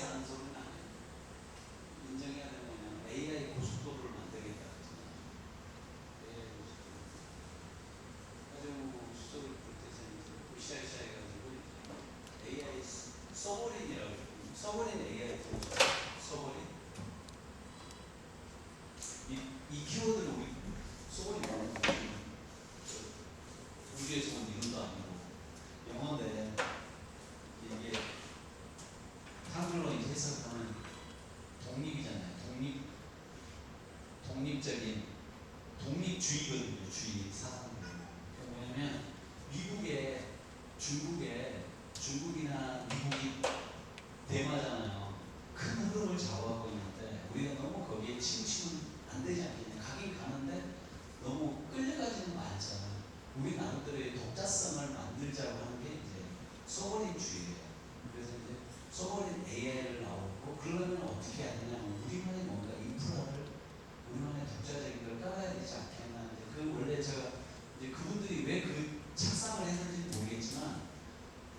하는 소리는 아니에요. 인정해야 되는 거냐면 AI 고속도로를 만들겠다 그랬잖아요. AI 고속도로. 가지고 수소를 불때서 으쌰으쌰 해가지고 AI 서버린이라고 해요. 서버린 AI 서버린. 이 키워드는 우리 서버린 우주에서 온 이름도 아니고 영어인데 이게 한글로 이제 해석하면 독립이잖아요. 독립주의거든요. 주의 사상들. 뭐냐면 중국이나 미국이 대마잖아요. 큰 흐름을 좌우하고 있는데 우리가 너무 거기에 치우치면 안 되지 않겠냐. 가긴 가는데 너무 끌려가지는 말자. 우리 나름대로의 독자성을 만들자고 하는 게 이제 소버린주의예요. 그래서 이제 소버린 AI를 나오고 그러려면 어떻게 해야 되냐면 우리만의 뭔가 인프라를 우리만의 독자적인 걸 깔아야 되지 않겠나. 그 원래 제가 이제 그분들이 왜 그 착상을 했는지 모르겠지만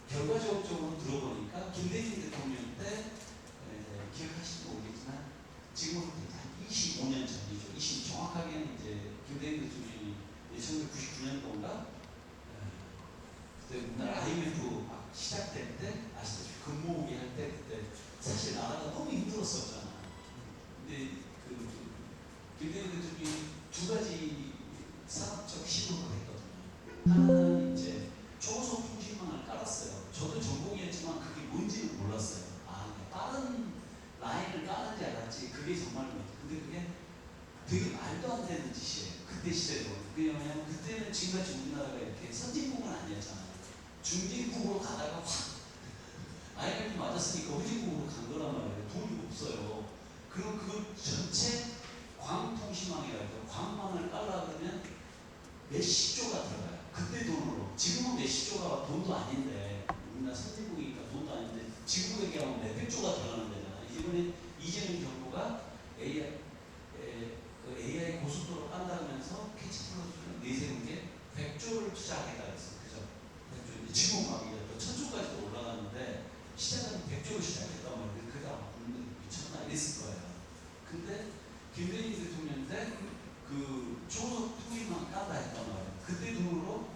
결과적으로 들어보니까 김대중 대통령 때 기억하실지 모르겠지만 지금으로부터 한 25년 전이죠. 정확하게는 이제 김대중 대통령이 1999년도인가 그때 우리나라 IMF 막 시작될 때 아시다시피 근무후기 할 때 그때 사실 나라가 너무 힘들었었잖아. 근데 김대중 대통령이 두 가지 산업적 시도를 했거든요. 하나는 이제 초고속 통신망을 깔았어요. 저도 전공이었지만 그게 뭔지는 몰랐어요. 빠른 라인을 까는 줄 알았지. 그게 정말 뭐지. 근데 그게 되게 말도 안 되는 짓이에요. 그때 시대로. 왜냐하면 그때는 지금같이 우리나라가 이렇게 선진국은 아니었잖아요. 중진국으로 가다가 확 IMF 맞았으니까 후진국으로 간 거란 말이에요. 돈이 없어요. 그럼 그 전체 광통신망이라고 광망을 깔라 그러면 몇십 조가 들어가요. 그때 돈으로. 지금은 몇십 조가 돈도 아닌데 우리나라 선진국이니까 돈도 아닌데 지금 얘기하면 몇백 조가 들어가는 데잖아요. 이번에 이재명 정부가 AI 고속도로 깐다면서 캐치플러스를 내세운 게 100조를 투자하겠다 그랬어요. 그죠? 100조. 지금 막 이제 또 1000조까지도 올라갔는데 시작은 100조로 시작했단 말이에요. 그게 아마 국민들이 미쳤나 이랬을 거예요. 근데 김대중 대통령 때 그 초고속 통일만 깐다 했단 말이에요. 그때 돈으로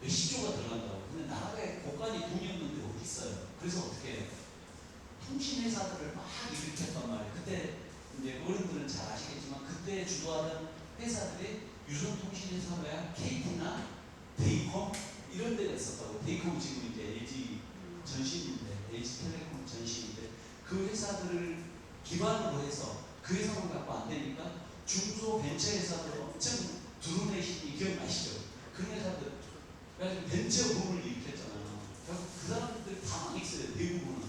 몇십 조가 들어간다고. 근데 나라에 고간이 돈이 없는데 어디 있어요? 그래서 어떻게 해요? 통신회사들을 막 일으켰단 말이에요. 그때 이제 어른들은 잘 아시겠지만 그때 주도하던 회사들이 유선통신회사야 KT나 데이콤 이런 데가 있었다고. 데이콤 지금 이제 LG 전신인데 LG텔레콤 전신인데 그 회사들을 기반으로 해서 그 회사만 갖고 안 되니까 중소벤처회사들 엄청 두루내시니 기억나시죠? 그런 회사들 그래서 벤처 붐을 일으켰잖아요. 그 사람들 다 망했어요. 대부분은.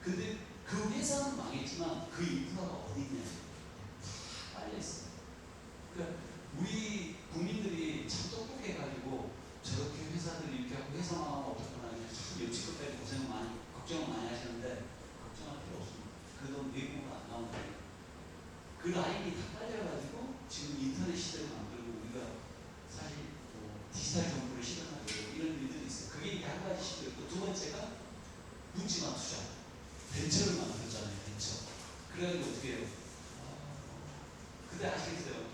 근데 그 회사는 망했지만 그 인프라가 어디 있냐? 다 빨려있어요. 그러니까 우리 국민들이 참 똑똑해가지고 저렇게 회사들이 이렇게 하고 회사 망하면 어떡하나 참 여지껏까지 걱정을 많이 하시는데 걱정할 필요 없습니다. 그래도 외국으로 안 나오는데 그 라인이 다 깔려가지고 지금 인터넷 시대를 만들고 우리가 사실 디지털 정보를 실현하고 이런 일들이 있어요. 그게 이게 한 가지 시도였고 두 번째가 묻지마 투자. 벤처를 만들었잖아요. 벤처. 그래가지고 어떻게 해요? 그때 아시겠어요?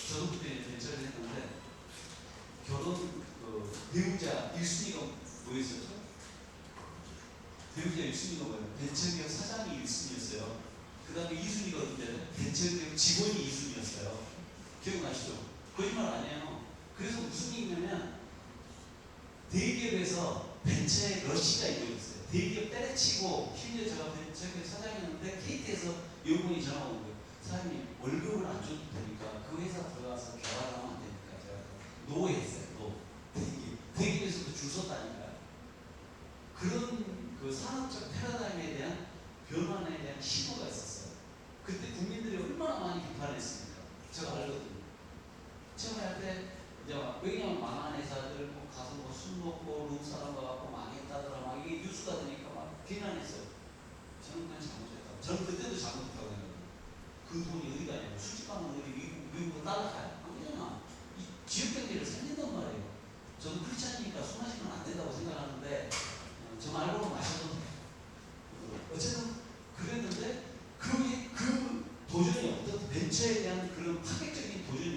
저도 그때 벤처를 했는데 결혼 배우자 1순위가 뭐였었죠? 배우자 1순위가 뭐예요? 벤처기업 사장이 1순위였어요. 그 다음에 2순위가 어딘데? 벤처기업 직원이 2순위였어요. 기억나시죠? 거짓말 아니에요. 그래서 무슨 얘기냐면 대기업에서 벤처의 러시가 이루어졌어요. 대기업 때려치고 심지어 제가 벤처기업 사장이었는데 KT에서 여군이 전화 온 거예요. 사장님 월급을 안 줘도 되니까 그 회사 들어가서 개발하면 안 되니까 제가 노했어요. 대기업에서도 줄 섰다니까요. 그런 그 산업적 패러다임에 대한 변환에 대한 시도가 있었어요. 그때 국민들이 얼마나 많이 비판했습니까? 제가 알거든요. 처음에 할 때 이제 왜냐면 망한 회사들 가서 술 먹고 룸사람 가갖고 망했다더라 막 이게 뉴스가 되니까 막 비난했어요. 저는 그냥 잘못했다고. 저는 그때도 잘못했다고 생각해요. 그 돈이 어디 가냐고. 술집 가면 어디 미국으로 따라가요? 아니잖아. 이 지역 경제를 살린단 말이에요. 저는 그렇지 않으니까 술 마시면 안 된다고 생각하는데 저 말고는 마셔도 돼요.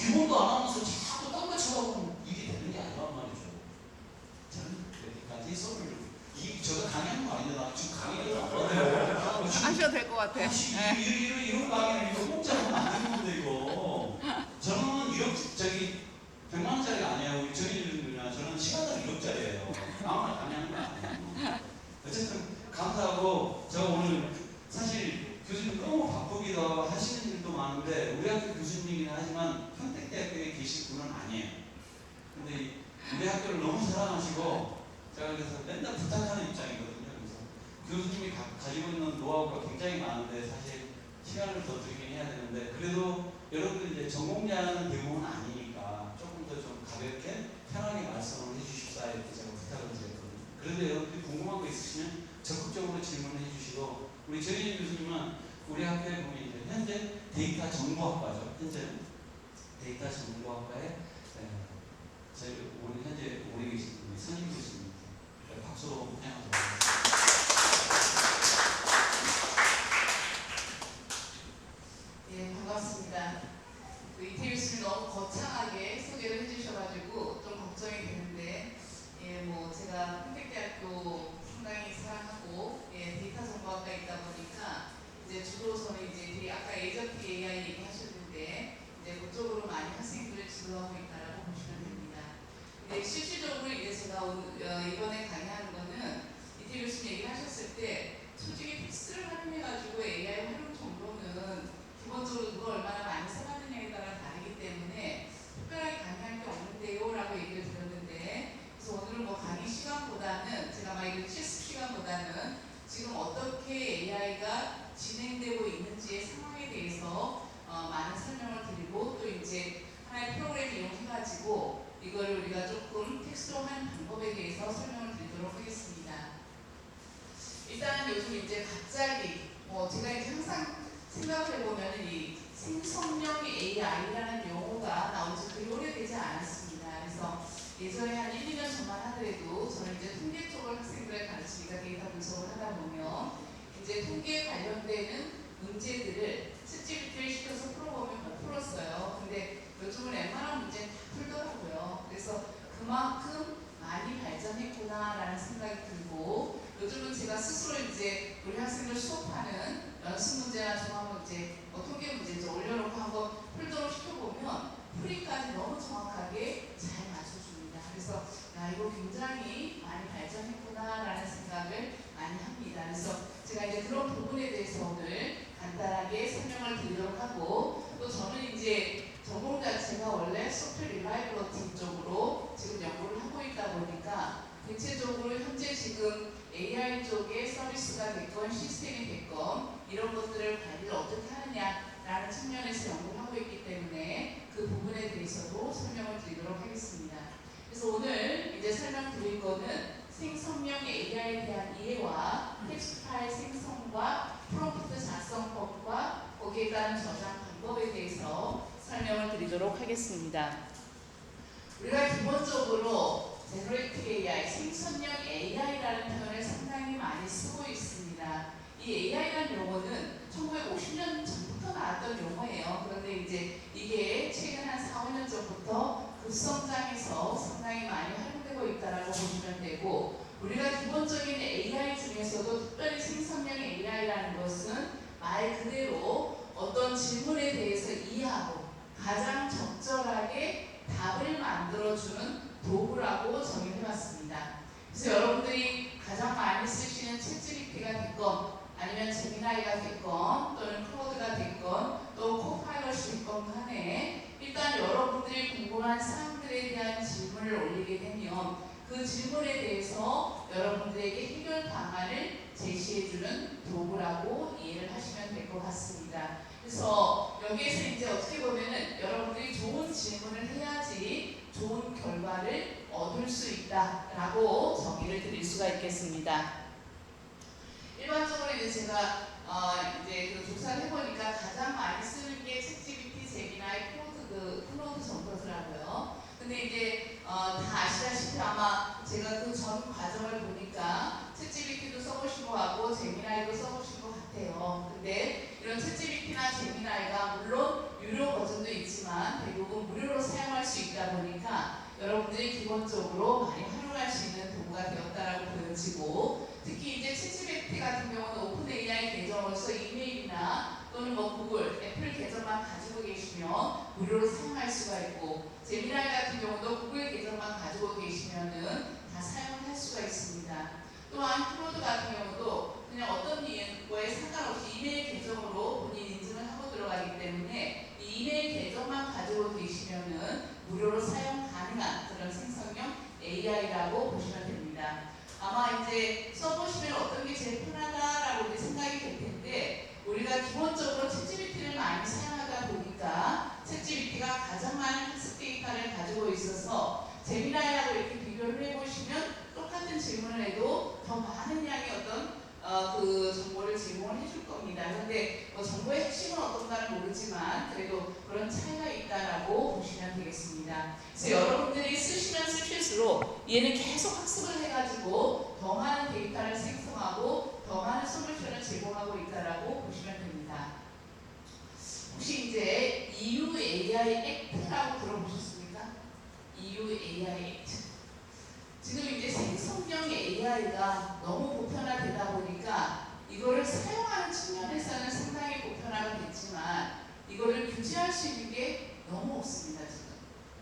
기본도 안 하면서 자꾸 딴거 쳐다보면 일이 되는 게 아니란 말이죠. 저는 여기까지 소리를 제가 강의하는 거 아닌데 나 지금 강의를 안 받아요. 하셔도 될 것 같아. 이런 강의는 이거 공짜로 안 되는 건데 이거. 저는 100만 원짜리가 아니에요. 우리 저희들은요. 저는 시간당 1억짜리예요. 아무나 강의하는 거 아니에요. 어쨌든 감사하고 제가 오늘 사실 교수님 너무 바쁘기도 하고 하시는 일도 많은데 우리 학교 교수님이긴 하지만 평택대학교에 계실 분은 아니에요. 근데 우리 학교를 너무 사랑하시고 제가 그래서 맨날 부탁하는 입장이거든요. 그래서 교수님이 가지고 있는 노하우가 굉장히 많은데 사실 시간을 더 드리긴 해야 되는데 그래도 여러분들 이제 전공자는 대부분 아니니까 조금 더 좀 가볍게 편하게 말씀을 해주십사 이렇게 제가 부탁을 드렸거든요. 그런데 여러분들이 궁금한 거 있으시면 적극적으로 질문을 해주시고 우리 정인 교수님은 우리 학교에 보면 이제 현재 데이터 정보학과죠. 현재는 데이터 정보학과에 저희 오늘 현재 오래 계신 우리 선임 교수님 박수로 환영하도록 하겠습니다. 예, 반갑습니다. 이태일 씨를 너무 거창하게 소개를 해주셔가지고 좀 걱정이 되는데, 예, 뭐 제가 평택대학교 상당히 사랑하고 데이터 정보학과에 있다 보니까 이제 주로 저는 이제 아까 에이전트 AI 얘기하셨는데 이제 그쪽으로 많이 학생들을 지도하고 있다라고 보시면 됩니다. 근데 실질적으로 이제 제가 이번에 강의하는 거는 이태일 교수님 얘기하셨을 때 솔직히 텍스트를 활용해가지고 AI 활용 정도는 기본적으로 누가 얼마나 많이 써봤느냐에 따라 다르기 때문에 특별하게 강의할 게 없는데요 라고 얘기를 드렸는데, 그래서 오늘은 뭐 강의 시간보다는 제가 막 이런 실습 시간보다는 지금 어떻게 AI가 진행되고 있는지의 상황에 대해서 많은 설명을 드리고 또 이제 하나의 프로그램 이용해가지고 이걸 우리가 조금 텍스트로 하는 방법에 대해서 설명을 드리도록 하겠습니다. 일단은 요즘 이제 갑자기 제가 이제 항상 생각을 해보면 이 생성형 AI라는 용어가 나온 지 그리 오래되지 않았습니다. 그래서 예전에 한 1, 2년 전만 하더라도 저는 이제 통계 쪽을 학생들을 가르치니까 데이터 분석을 하다 보면 이제 통계에 관련되는 문제들을 챗GPT를 시켜서 풀어보면 못 풀었어요. 근데 요즘은 웬만한 문제는 다 풀더라고요. 그래서 그만큼 많이 발전했구나라는 생각이 들고, 요즘은 제가 스스로 이제 우리 학생들 수업하는 연습 문제나 종합 문제, 통계 문제 이제 올려놓고 한번 풀도록 시켜보면 풀이까지 너무 정확하게 잘 맞춰줍니다. 그래서 이거 굉장히 많이 발전했구나라는 생각을 많이 합니다. 그래서 제가 이제 그런 부분에 대해서 오늘 간단하게 설명을 드리도록 하고, 또 저는 이제 전공 자체가 원래 소프트웨어 리라이블러티 쪽으로 지금 연구를 하고 있다 보니까 대체적으로 현재 지금 AI 쪽의 서비스가 됐건 시스템이 됐건 이런 것들을 관리를 어떻게 하느냐라는 측면에서 연구를 하고 있기 때문에 그 부분에 대해서도 설명을 드리도록 하겠습니다. 그래서 오늘 이제 설명드릴 거는 생성형 AI에 대한 이해와 텍스트 파일 생성과 프롬프트 작성법과 거기에 따른 저장 방법에 대해서 설명을 드리도록 하겠습니다. 우리가 기본적으로 제너레이티브 AI, 생성형 AI라는 표현을 상당히 많이 쓰고 있습니다. 이 AI라는 용어는 1950년 전부터 나왔던 용어예요. 그런데 이제 이게 최근 한 4, 5년 전부터 급성장해서 상당히 많이 활용되고 있다고 보시면 되고, 우리가 기본적인 AI 중에서도 특별히 생성형 AI라는 것은 말 그대로 어떤 질문에 대해서 이해하고 가장 적절하게 답을 만들어주는 도구라고 정의해봤습니다. 그래서 여러분들이 가장 많이 쓰시는 챗GPT가 됐건 아니면 제미나이가 됐건 또는 클로드가 됐건 또 코파일럿이 됐건 간에 일단 여러분들이 궁금한 사항들에 대한 질문을 올리게 되면 그 질문에 대해서 여러분들에게 해결 방안을 제시해주는 도구라고 이해를 하시면 될 것 같습니다. 그래서 여기에서 이제 어떻게 보면은 여러분들이 좋은 질문을 해야지 좋은 결과를 얻을 수 있다라고 정의를 드릴 수가 있겠습니다. 일반적으로 이제 제가 이제 그 조사를 해보니까 가장 많이 쓰는 게 챗GPT, 제미나이, 클로드 정도더라고요. 근데 이제 다 아시다시피 아마 제가 그 전 과정을 보니까 챗GPT도 써보신 것 같고 제미나이도 써보신 것 같아요. 근데 이런 챗GPT나 제미나이가 물론 유료 버전도 있지만 대부분 계정으로서 이메일이나 또는 뭐 구글, 애플 계정만 가지고 계시면 무료로 사용할 수가 있고, 제미나이 같은 경우도 구글 계정만 가지고 계시면은 다 사용을 할 수가 있습니다. 또한 클로드 같은 경우도 그냥 어떤 거에 상관없이 이메일 계정으로 본인 인증을 하고 들어가기 때문에 이 이메일 계정만 가지고 계시면은 무료로 사용 가능한 그런 생성형 AI라고 보시면 됩니다. 아마 이제 써보시면 어떤 게 제일 편하다라고 생각이 될 텐데, 우리가 기본적으로 챗GPT를 많이 사용하다 보니까 챗GPT가 가장 많은 학습 데이터를 가지고 있어서 제미나이하고 이렇게 비교를 해보시면 똑같은 질문을 해도 더 많은 양의 어떤 그 정보를 제공을 해줄 겁니다. 그런데 뭐 정보의 핵심은 어떤가는 모르지만 그래도 그런 차이가 있다라고 보시면 되겠습니다. 그래서 여러분들이 쓰시면 쓰실수록 얘는 계속 학습을 해가지고 더 많은 데이터를 생성하고 더 많은 솔루션을 제공하고 있다라고 보시면 됩니다. 혹시 이제 EU AI Act라고 들어보셨습니까? EU AI Act. 지금 이제 생성형 AI가 너무 보편화되다 보니까 이거를 사용하는 측면에서는 상당히 보편화가 됐지만 이거를 규제할 수 있는 게 너무 없습니다, 지금.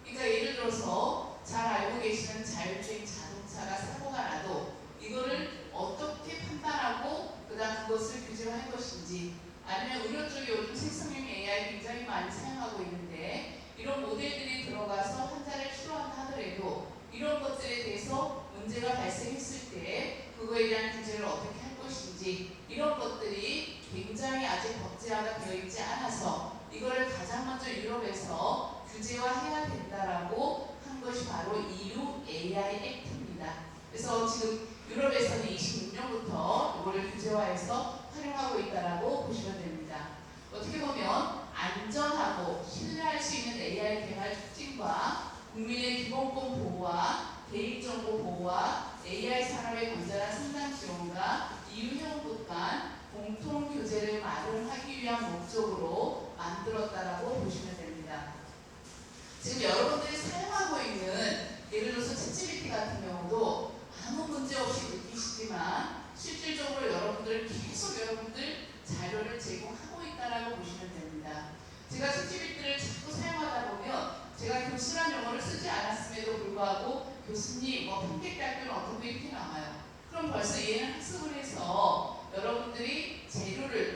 그러니까 예를 들어서 잘 알고 계시는 자율주행 자동차가 사고가 나도 이거를 어떻게 판단하고 그다음 그것을 규제할 것인지, 아니면 의료 쪽에 요즘 생성형 AI 굉장히 많이 사용하고 있는데 이런 모델들이 들어가서 환자를 치료한다 하더라도 이런 것들에 대해서 문제가 발생했을 때 그거에 대한 규제를 어떻게 할 것인지, 이런 것들이 굉장히 아직 법제화가 되어 있지 않아서 이거를 가장 먼저 유럽에서 규제화해야 된다라고 한 것이 바로 EU AI Act입니다. 그래서 지금 유럽에서는 26년부터 이거를 규제화해서 활용하고 있다라고 보시면 됩니다. 어떻게 보면 안전하고 신뢰할 수 있는 AI 개발 촉진과 국민의 기본권 보호와 개인정보 보호와 AI 산업의 건전한 성장 지원과 EU 회원국 간 공통 교제를 마련하기 위한 목적으로 만들었다라고 보시면 됩니다. 지금 여러분들이 사용하고 있는 예를 들어서 챗GPT 같은 경우도 아무 문제 없이 느끼시지만 실질적으로 여러분들 자료를 제공하고 있다라고 보시면 됩니다. 제가 챗GPT를 자꾸 사용하다 보면 제가 교수란 용어를 쓰지 않았음에도 불구하고 교수님, 평택대학교는 어떻게 이렇게 나와요? 그럼 벌써 얘는 학습을 해서 여러분들이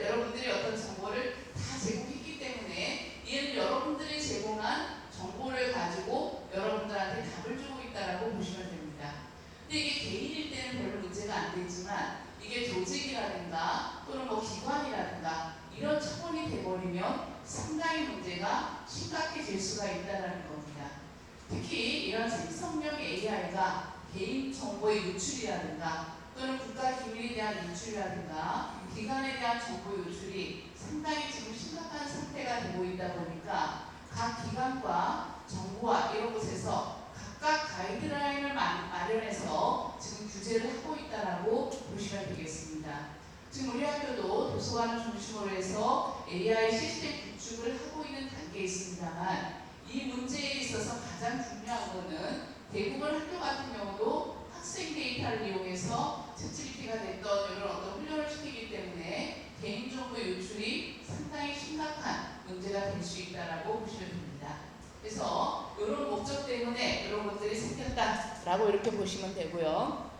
여러분들이 어떤 정보를 다 제공했기 때문에 얘는 여러분들이 제공한 정보를 가지고 여러분들한테 답을 주고 있다라고 보시면 됩니다. 근데 이게 개인일 때는 별로 문제가 안 되지만 이게 조직이라든가 또는 기관이라든가 이런 차원이 돼버리면 상당히 문제가 심각해질 수가 있다는 겁니다. 특히 이런 생성형 AI가 개인정보의 유출이라든가 또는 국가기밀에 대한 유출이라든가 기관에 대한 정보 유출이 상당히 지금 심각한 상태가 되고 있다 보니까 각 기관과 정부와 이런 곳에서 각각 가이드라인을 마련해서 지금 규제를 하고 있다라고 보시면 되겠습니다. 지금 우리 학교도 도서관을 중심으로 해서 AI 시스템 구축을 하고 있는 단계에 있습니다만 이 문제에 있어서 가장 중요한 것은 대부분 학교 같은 경우도 학생 데이터를 이용해서 챗GPT가 됐던 이런 어떤 훈련을 시키기 때문에 개인정보 유출이 상당히 심각한 문제가 될 수 있다라고 보시면 됩니다. 그래서 이런 목적 때문에 이런 것들이 생겼다라고 이렇게 보시면 되고요.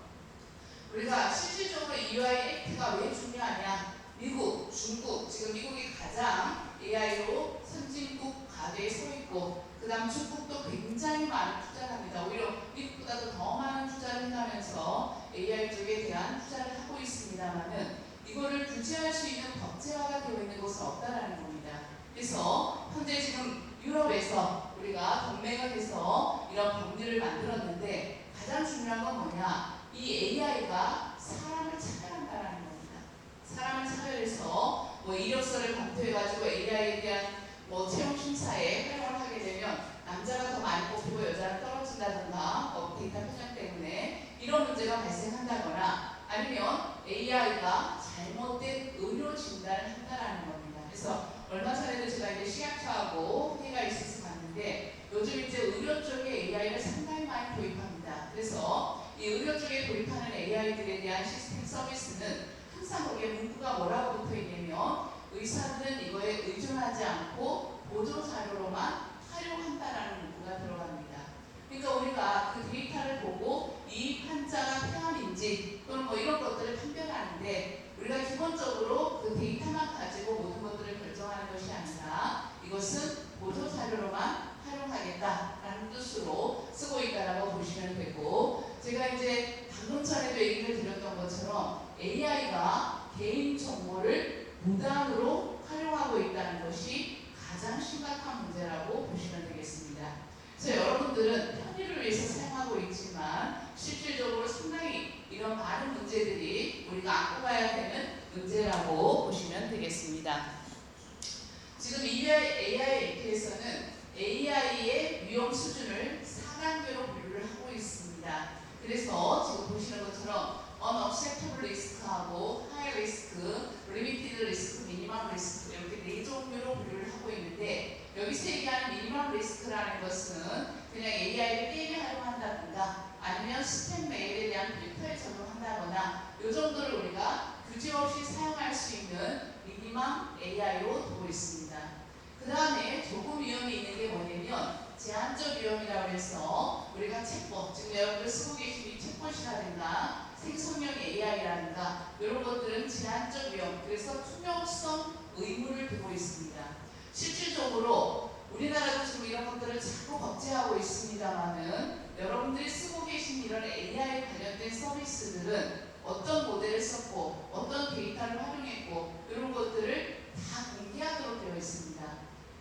우리가 실질적으로 EUI 액트가 왜 중요하냐? 미국, 중국, 지금 미국이 가장 AI로 선진국 가대에 서 있고 그 다음 중국도 굉장히 많은 투자를 합니다. 오히려 미국보다도 더 많은 투자를 해가면서 AI 쪽에 대한 투자를 하고 있습니다만은 이거를 규제할 수 있는 법제화가 되어 있는 곳은 없다라는 겁니다. 그래서 현재 지금 유럽에서 우리가 동맹을 해서 이런 법률을 만들었는데 가장 중요한 건 뭐냐? 이 AI가 사람을 차별한다라는 겁니다. 사람을 차별해서 이력서를 검토해가지고 AI에 대한 채용 심사에 활용을 하게 되면 남자가 더 많이 뽑히고 여자는 떨어진다든가 데이터 편향 때문에 이런 문제가 발생한다거나 아니면 AI가 잘못된 의료 진단을 한다라는 겁니다. 그래서 얼마 전에도 제가 이제 식약처하고 회의가 있어서 갔는데 요즘 이제 의료 쪽에 AI를 상당히 많이 도입합니다. 그래서 이 의료 쪽에 도입하는 AI들에 대한 시스템 서비스는 항상 거기에 문구가 이유가 뭐라고 붙어 있냐면 의사들은 이거에 의존하지 않고 보조 자료로만 활용한다라는 문구가 들어갑니다. 그러니까 우리가 그 데이터를 보고 이 환자가 폐암인지 또는 뭐 이런 것들을 판별하는데 우리가 기본적으로 그 데이터만 가지고 모든 것들을 결정하는 것이 아니라 이것은 보조 자료로만 활용하겠다라는 뜻으로 쓰고 있다라고 보시면 되고, 제가 이제 방금 전에도 얘기를 드렸던 것처럼 AI가 개인 정보를 무단으로 활용하고 있다는 것이 가장 심각한 문제라고 보시면 되겠습니다. 그래서 여러분들은 편의를 위해서 사용하고 있지만 실질적으로 상당히 이런 많은 문제들이 우리가 안고 가야 되는 문제라고 보시면 되겠습니다. 지금 AI 액트에서는 AI의 위험 수준을 4단계로 분류를 하고 있습니다. 그래서 지금 보시는 것처럼 unacceptable risk하고 high risk, limited risk, minimum risk 이렇게 네 종류로 분류를 하고 있는데, 여기서 얘기하는 minimum risk라는 것은 그냥 AI를 게임에 활용한다든가 아니면 스팸 메일에 대한 필터에 적용한다거나 이 정도를 우리가 규제 없이 사용할 수 있는 미니멈 AI로 두고 있습니다. 그 다음에 조금 위험이 있는 게 뭐냐면 제한적 위험이라고 해서 우리가 챗봇, 지금 여러분들 쓰고 계신 이 챗봇이라든가 생성형 AI라든가 이런 것들은 제한적 위험, 그래서 투명성 의무를 두고 있습니다. 실질적으로 우리나라도 지금 이런 것들을 자꾸 법제하고 있습니다만은 여러분들이 쓰고 계신 이런 AI 관련된 서비스들은 어떤 모델을 썼고 어떤 데이터를 활용했고 이런 것들을 다 공개하도록 되어 있습니다.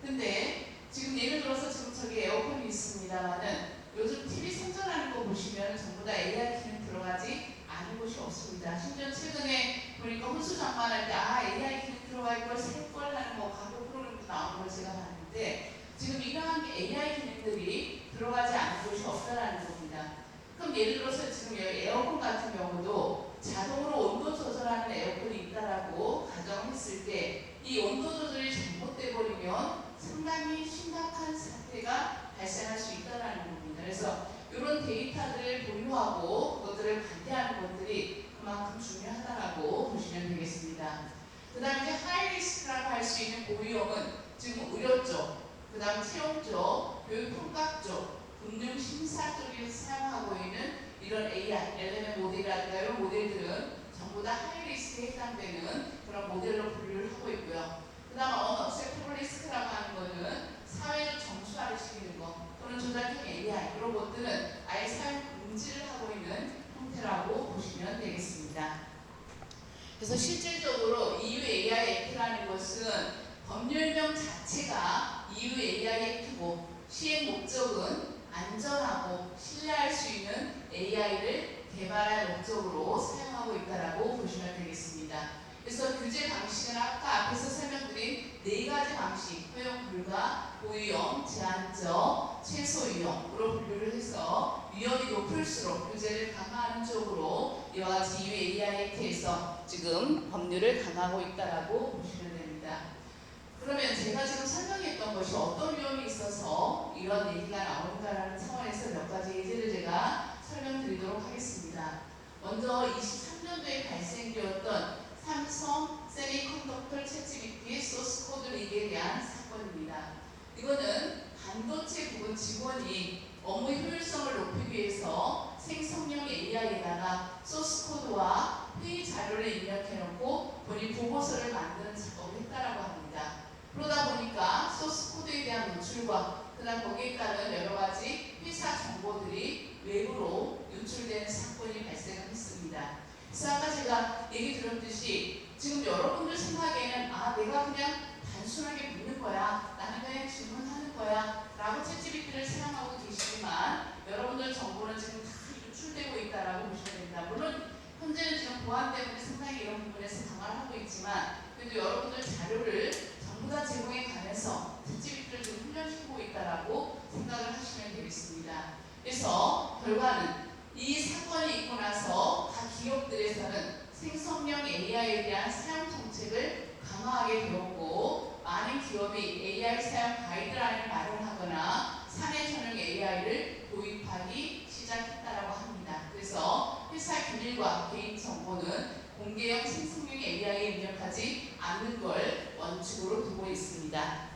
근데 지금 예를 들어서 지금 저기 에어컨이 있습니다만은 요즘 TV 선전하는 거 보시면 전부 다 AI 기능 들어가지 않은 곳이 없습니다. 심지어 최근에 보니까 혼수장만할 때 AI 기능 들어가 있고 셀걸 하는 뭐 광고 프로그램도 나오는 걸 제가 봤는데 지금 이러한 AI 기능들이 들어가지 않은 곳이 없다라는 겁니다. 그럼 예를 들어서 지금 여기 에어컨 같은 경우도 자동으로 온도 조절하는 에어컨이 있다라고 가정했을 때 이 온도 조절이 잘못돼 버리면 상당히 심각한 사태가 발생할 수 있다는 겁니다. 그래서 이런 데이터들을 보유하고 그것들을 관리하는 것들이 그만큼 중요하다고 보시면 되겠습니다. 그 다음에 이제 하이리스크라고 할 수 있는 고위험은 지금 의료 쪽, 그 다음 채용 쪽, 교육 평가 쪽, 금융 심사 쪽에서 사용하고 있는 이런 AI, LLM 모델이라든가 이런 모델들은 전부 다 하이리스크에 해당되는 그런 모델로 분류를 하고 있고요. 그 다음 unacceptable risk라고 하는 것은 사회적 정수화를 시키는 것 또는 조작형 AI 이런 것들은 아예 사용 금지를 하고 있는 형태라고 보시면 되겠습니다. 그래서 실질적으로 EU AI 액트라는 것은 법률명 자체가 EU AI 액트고 시행 목적은 안전하고 신뢰할 수 있는 AI를 개발할 목적으로 사용하고 있다고 보시면 되겠습니다. 그래서 규제 방식은 아까 앞에서 설명드린 네 가지 방식, 허용 불가, 고위험, 제한적, 최소 위험으로 분류를 해서 위험이 높을수록 규제를 강화하는 쪽으로 이와 같이 EU AI 액트에서 지금 법률을 강화하고 있다고 보시면 됩니다. 그러면 제가 지금 설명했던 것이 어떤 위험이 있어서 이런 얘기가 나오는가라는 차원에서 몇 가지 예제를 제가 설명드리도록 하겠습니다. 먼저 23년도에 발생되었던 삼성 세미컨덕터 챗GPT의 소스 코드 리그에 대한 사건입니다. 이거는 반도체 부분 직원이 업무 효율성을 높이기 위해서 생성형 AI에다가 소스 코드와 회의 자료를 입력해놓고 본인 보고서를 만드는 작업을 했다라고 합니다. 그러다 보니까 소스 코드에 대한 노출과 그다음 거기에 따른 여러 가지 회사 정보들이 외부로 유출되는 사건이 발생을 했습니다. 그래서 아까 제가 얘기 들었듯이 지금 여러분들 생각에는 내가 그냥 단순하게 묻는 거야, 나는 그냥 질문하는 거야 라고 챗GPT를 사용하고 계시지만 여러분들 정보는 지금 다 유출되고 있다라고 보시면 됩니다. 물론 현재는 지금 보안 때문에 상당히 이런 부분에서 강화를 하고 있지만 그래도 여러분들 자료를 전부 다 제공해 가면서 챗GPT를 좀 훈련시키고 있다라고 생각을 하시면 되겠습니다. 그래서 결과는 이 사건이 있고 나서 각 기업들에서는 생성형 AI에 대한 사용 정책을 강화하게 되었고 많은 기업이 AI 사용 가이드라인을 마련하거나 사내 전용 AI를 도입하기 시작했다라고 합니다. 그래서 회사 기밀과 개인 정보는 공개형 생성형 AI에 입력하는 개입하지 않는 걸 원칙으로 두고 있습니다.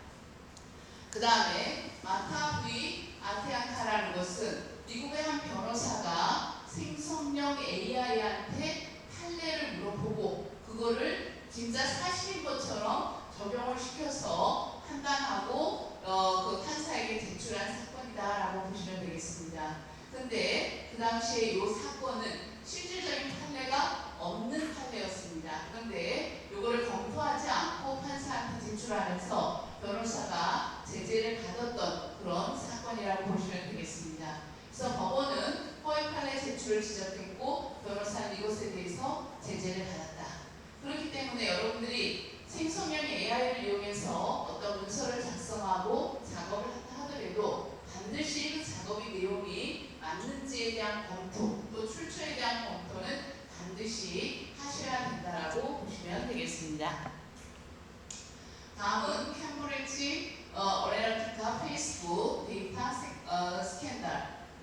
그 다음에 마타 V 아테안카라는 것은 미국의 한 변호사가 생성형 AI한테 판례를 물어보고 그거를 진짜 사실인 것처럼 적용을 시켜서 판단하고 그 판사에게 제출한 사건이다라고 보시면 되겠습니다. 근데 그 당시에 이 사건은 실질적인 판례가 없는 판례였습니다. 그런데 이거를 검토하지 않고 판사한테 제출하면서 변호사가 제재를 받았던 그런 사건이라고 보시면 되겠습니다. 그래서 법원은 허위 판례 제출을 지적했고 변호사는 이것에 대해서 제재를 받았다. 그렇기 때문에 여러분들이 생성형 AI를 이용해서 어떤 문서를 작성하고 작업을 한다 하더라도 반드시 그 작업의 내용이 맞는지에 대한 검토, 또 출처에 대한 검토는 반드시 하셔야 된다라고 보시면 되겠습니다. 다음은 캠브리지 어나리티카 페이스북 데이터 스캔들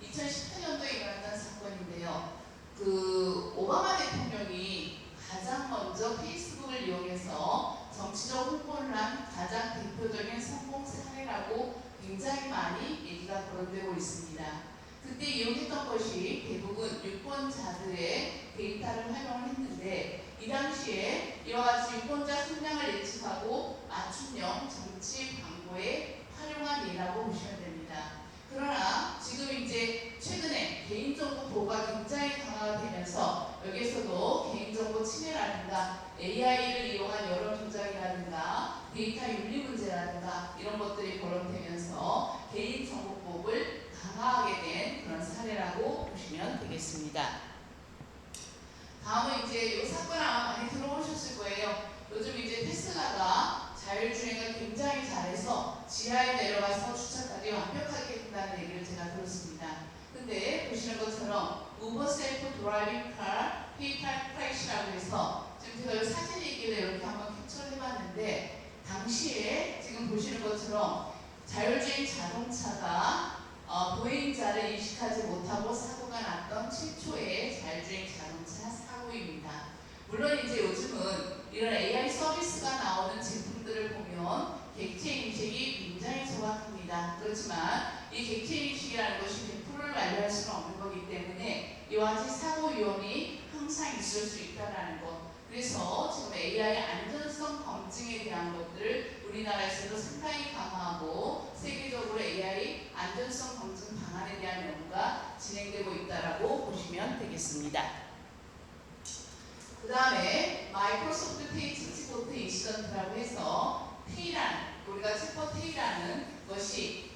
2018년도에 일어났던 사건인데요. 그 오바마 대통령이 가장 먼저 페이스북을 이용해서 정치적 홍보를 한 가장 대표적인 성공 사례라고 굉장히 많이 얘기가 거론되고 있습니다. 그때 이용했던 것이 대부분 유권자들의 데이터를 활용을 했는데 이 당시에 이와 같이 유권자 성향을 예측하고 맞춤형 정치 광고에 활용한 예라고 보시면 됩니다. 그러나 지금 이제 최근에 개인정보 보호가 굉장히 강화가 되면서 여기에서도 개인정보 침해라든가 AI를 이용한 여론 조작이라든가 데이터 윤리 문제라든가 이런 것들이 거론되면서 개인정보법을 강화하게 된 그런 사례라고 보시면 되겠습니다. 다음은 이제 이 사건 아마 많이 들어보셨을 거예요. 요즘 이제 테슬라가 자율주행을 굉장히 잘해서 지하에 내려가서 주차까지 완벽하게 된다는 얘기를 제가 들었습니다. 근데 보시는 것처럼 우버 셀프 드라이빙 카 페이팔 프라이시라고 해서 지금 제가 사진이 있길래 이렇게 한번 캡처를 해봤는데 당시에 지금 보시는 것처럼 자율주행 자동차가 보행자를 인식하지 못하고 사고가 났던 최초의 자율주행 자동차 사고입니다. 물론 이제 요즘은 이런 AI 서비스가 나오는 제품들을 보면 객체 인식이 굉장히 정확합니다. 그렇지만 이 객체 인식이라는 것이 100%를 완료할 수는 없는 거기 때문에 이와 같이 사고 위험이 항상 있을 수 있다는 것. 그래서 지금 AI 안전성 검증에 대한 것들을 우리나라에서도 상당히 강화하고 세계적으로 AI 안전성 검증 방안에 대한 연구가 진행되고 있다라고 보시면 되겠습니다. 그 다음에 마이크로소프트 페이 챗봇 인시던트라고 해서 테이라는 우리가 챗봇 테이라는 것이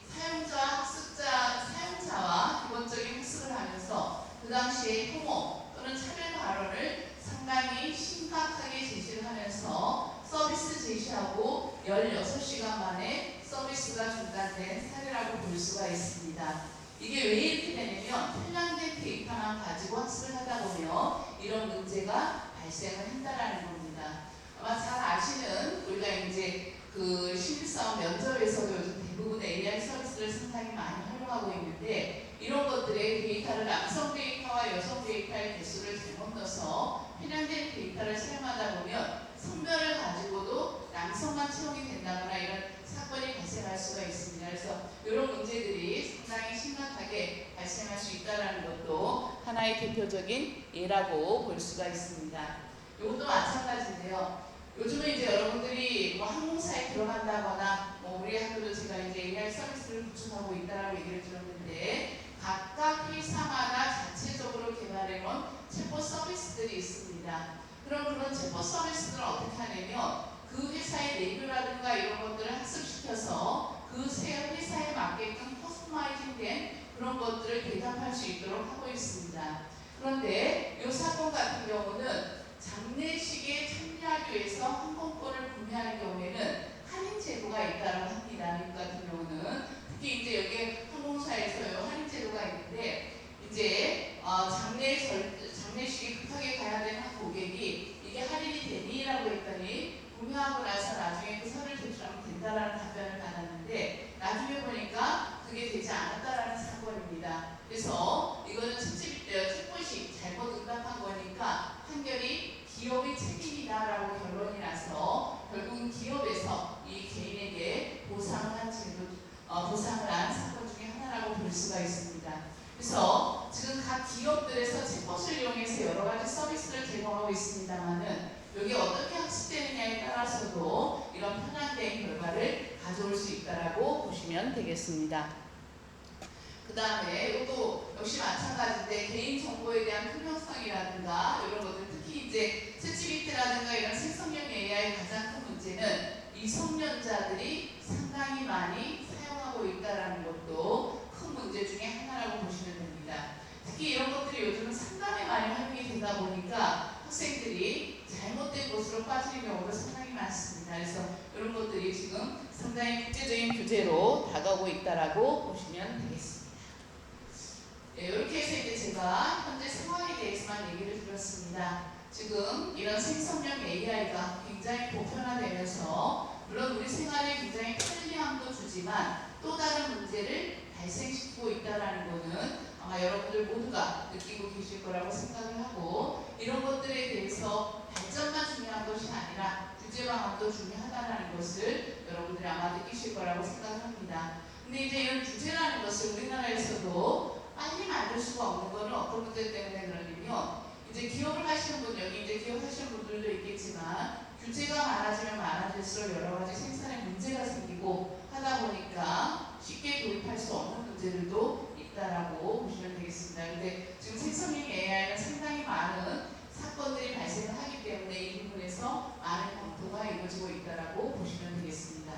사용자와 기본적인 학습을 하면서 그 당시에 혐오 또는 차별 발언을 상당히 심각하게 제시를 하면서 서비스 제시하고 16시간 만에 서비스가 중단된 사례라고 볼 수가 있습니다. 이게 왜 이렇게 되냐면 편향된 데이터만 가지고 학습을 하다 보면 이런 문제가 발생을 한다라는 겁니다. 아마 잘 아시는 우리가 이제 그 신입사원 면접에서도 요즘 대부분의 AI 서비스를 상당히 많이 활용하고 있는데 이런 것들의 데이터를 남성 데이터와 여성 데이터의 개수를 잘못 넣어서 편향된 데이터를 사용하다 보면 성별을 가지고도 남성만 채용이 된다거나 이런 사건이 발생할 수가 있습니다. 그래서 이런 문제들이 상당히 심각하게 발생할 수 있다는 것도 하나의 대표적인 예라고 볼 수가 있습니다. 이것도 마찬가지인데요. 요즘은 이제 여러분들이 뭐 항공사에 들어간다거나 뭐 우리 학교도 제가 이제 AI 서비스를 구축하고 있다라고 얘기를 들었는데 각각 회사마다 자체적으로 개발해놓은 챗봇 서비스들이 있습니다. 그럼 그런 챗봇 서비스들은 어떻게 하냐면 그 회사의 내부라든가 이런 것들을 학습시켜서 그 회사에 맞게끔 커스터마이징된 그런 것들을 대답할 수 있도록 하고 있습니다. 그런데 이 사건 같은 경우는 장례식에 참여하기 위해서 항공권을 구매할 경우에는 할인 제도가 있다고 합니다. 미국 같은 경우는 특히 이제 여기 항공사에서 할인 제도가 있는데 이제 장례식에 급하게 가야 되는 한 고객이 이게 할인이 되니?라고 했더니 구매하고 나서 나중에 그 서류를 제출하면 된다라는 답변을 받았는데 나중에 보니까 그게 되지 않았다라는 사건입니다. 그래서 이거는 챗봇이 잘못 응답한 거니까 판결이 기업의 책임이다라고 결론이 났습니다. 가져올 수 있다라고 보시면 되겠습니다. 그 다음에 이것도 역시 마찬가지인데 개인 정보에 대한 투명성이라든가 이런 것들, 특히 이제 챗GPT라든가 이런 생성형 AI의 가장 큰 문제는 미성년자들이 상당히 많이 사용하고 있다는 것도 큰 문제 중에 하나라고 보시면 됩니다. 특히 이런 것들이 요즘은 상당히 많이 활용이 되다 보니까 학생들이 잘못된 곳으로 빠지는 경우가 상당히 많습니다. 그래서 이런 것들이 지금 상당히 국제적인 규제로 다가오고 있다라고 보시면 되겠습니다. 네, 이렇게 해서 이제 제가 현재 상황에 대해서만 얘기를 드렸습니다. 지금 이런 생성형 AI가 굉장히 보편화되면서 물론 우리 생활에 굉장히 편리함도 주지만 또 다른 문제를 발생시키고 있다는 것은 아마 여러분들 모두가 느끼고 계실 거라고 생각을 하고, 이런 것들에 대해서 발전만 중요한 것이 아니라 규제 방안도 중요하다는 것을 여러분들이 아마 느끼실 거라고 생각을 합니다. 근데 이제 이런 규제라는 것을 우리나라에서도 빨리 만들 수가 없는 것은 어떤 문제 때문에 그러냐면, 이제 기업을 하시는 분, 여기 이제 기업 하시는 분들도 있겠지만 규제가 많아지면 많아질수록 여러 가지 생산에 문제가 생기고 하다 보니까 쉽게 도입할 수 없는 문제들도 있다라고 보시면 되겠습니다. 근데 지금 생성형 AI는 상당히 많은 사건들이 발생을 하기 때문에 이 부분에서 많은 검토가 이루어지고 있다라고 보시면 되겠습니다.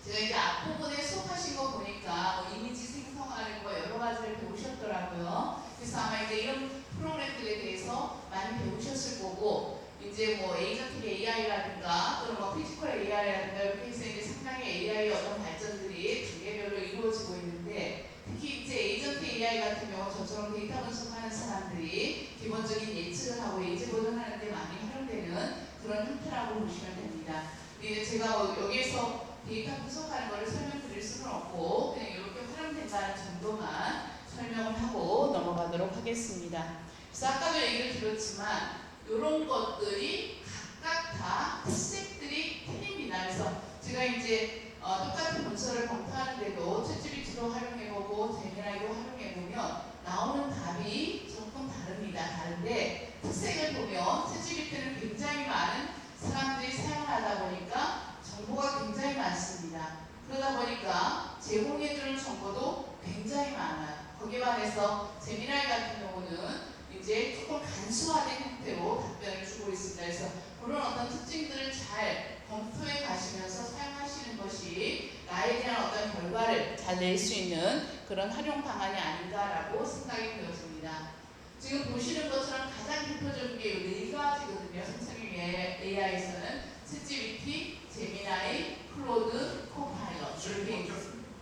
제가 이제 앞부분에 수업하신 거 보니까 뭐 이미지 생성하는 거 여러 가지를 배우셨더라고요. 그래서 아마 이제 이런 프로그램들에 대해서 많이 배우셨을 거고, 이제 뭐 에이전틱 AI라든가 또는 뭐 피지컬 AI라든가 이렇게 해서 이제 상당히 AI의 어떤 발전들이 단계별로 이루어지고 있는데, 특히 이제 에이전틱 AI 같은 경우 저처럼 데이터 분석하는 사람들이 기본적인 예측을 하고 예제 보존하는 데 많이 활용되는 그런 형태라고 보시면 됩니다. 이제 제가 뭐 여기에서 데이터 분석하는 것을 설명드릴 수는 없고 그냥 이렇게 활용된다는 정도만 설명을 하고 넘어가도록 하겠습니다. 그래서 아까도 얘기를 드렸지만 이런 것들이 각각 다 특색들이 틀립니다. 그래서 제가 이제 똑같은 문서를 검토하는데도 챗GPT도 활용해보고 제미나이도 활용해보면 나오는 답이 조금 다릅니다. 다른데 특색을 보면 챗GPT는 굉장히 많은 사람들이 사용하다 보니까 정보가 굉장히 많습니다. 그러다 보니까 제공해주는 정보도 굉장히 많아요. 거기에 반해서 제미나이 같은 경우는 이제 조금 간소화된 형태로 답변을 주고 있습니다. 그래서 그런 어떤 특징들을 잘 검토해 가시면서 사용하시는 것이 나에 대한 어떤 결과를 잘 낼 수 있는 그런 활용 방안이 아닌가라고 생각이 되어집니다. 지금 보시는 것처럼 가장 대표적인 게 이 4가지거든요. 생성형 AI에서는 챗GPT, 제미나이, 클로드, 코파일럿. 이렇게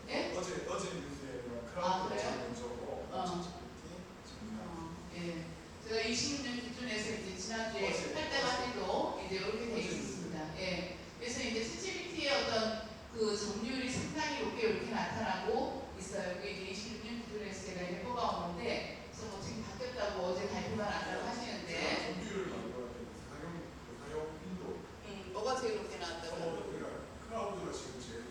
예? 어제 뉴스에 크라우드 적고 예. 제가 26년 기준에서 이제 지난주에 할 때만 해도 이제 이렇게 되어 있습니다. 예. 그래서 이제 챗GPT의 어떤 그 점유율이 상당히 높게 이렇게 나타나고 있어요. 그게 이제 26년 기준에서 제가 이제 뽑아오는데, 그래서 뭐 지금 바뀌었다고 어제 발표가 났다고 하시는데, 점유율 사용 빈도 뭐가 제일 높게 나왔다고? 크라우드가 지금 제일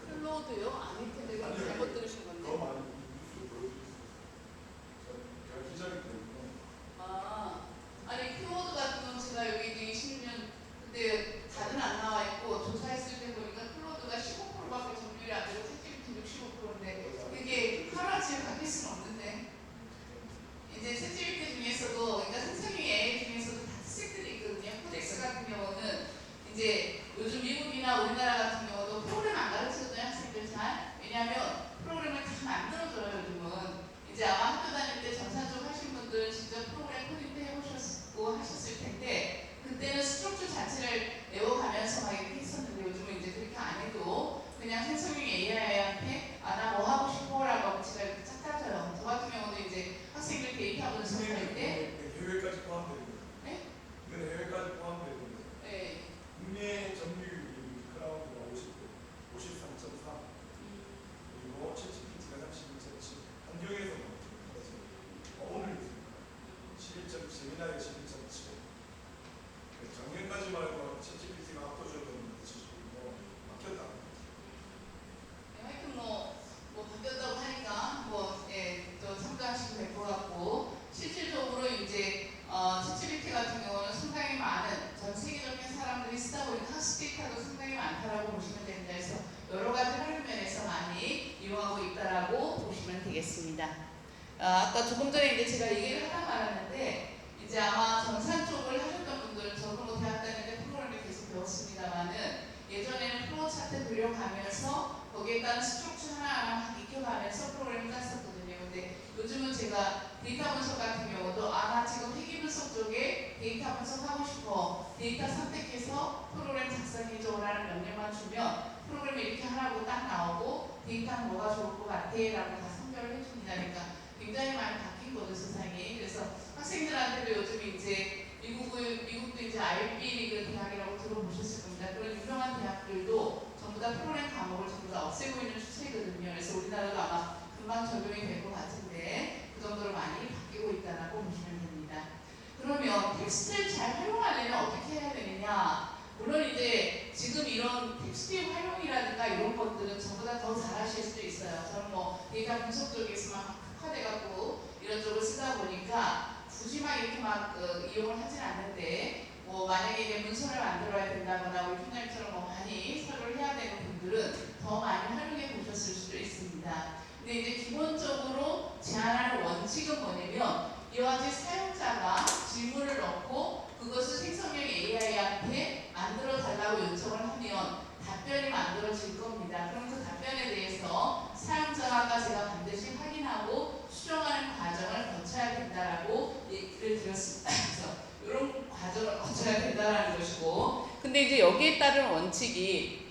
클로드요? 아닐 텐데 그럼 잘못 들으신 건데. 더 많은 뉴스 보여주세요. 제가 기자이기 때문에. 아니 클로드 같은 건 제가 여기 이제 26년 그때 다는 안 나와 있고 조사했을 때 보니까 클로드가 15%밖에 점유율이 안 되고 챗GPT 65%인데 그게 하루아침에 아까 조금 전에 이제 제가 얘기를 하다 말았는데 이제 아마 전산 쪽을 하셨던 분들은 저도 뭐 대학 다닐 때 프로그램을 계속 배웠습니다만은 예전에는 프로 차트 그려가면서 거기에 따른 스트럭처 하나하나 익혀가면서 프로그램을 짰었거든요. 근데 요즘은 제가 데이터 분석 같은 경우도 나 지금 회계 분석 쪽에 데이터 분석하고 싶어. 데이터 선택해서 프로그램 작성해줘라는 명령만 주면 프로그램이 이렇게 하라고 딱 나오고 데이터는 뭐가 좋을 것 같아 라고 다 선별을 해줍니다. 그러니까 굉장히 많이 바뀐 거죠, 세상이. 그래서 학생들한테도 요즘 이제 미국도 이제 아이비 리그 대학이라고 들어보셨을 겁니다. 그런 유명한 대학들도 전부 다 프로그램 과목을 전부 다 없애고 있는 추세거든요. 그래서 우리나라도 아마 금방 적용이 될 것 같은데 그 정도로 많이 바뀌고 있다고 보시면 됩니다. 그러면 텍스트를 잘 활용하려면 어떻게 해야 되느냐? 물론 이제 지금 이런 텍스트 활용이라든가 이런 것들은 저보다 더 잘하실 수도 있어요. 저는 뭐 데이터 분석 쪽에서만 특화돼갖고 이런 쪽을 쓰다 보니까 굳이 막 이렇게 막 이용을 하진 않는데 뭐 만약에 이제 문서를 만들어야 된다거나 우리 팀장님처럼 뭐 많이 서류를 해야 되는 분들은 더 많이 활용해 보셨을 수도 있습니다. 근데 이제 기본적으로 제안하는 원칙은 뭐냐면 이와 같이 사용자가 질문을 넣고 그것을 생성형 AI한테 만들어 달라고 요청을 하면 답변이 만들어질 겁니다. 그럼 그 답변에 대해서 사용자가 아까 제가 반드시 확인하고 수정하는 과정을 거쳐야 된다라고 얘기를 드렸습니다. 그래서 이런 과정을 거쳐야 된다는 것이고, 근데 이제 여기에 따른 원칙이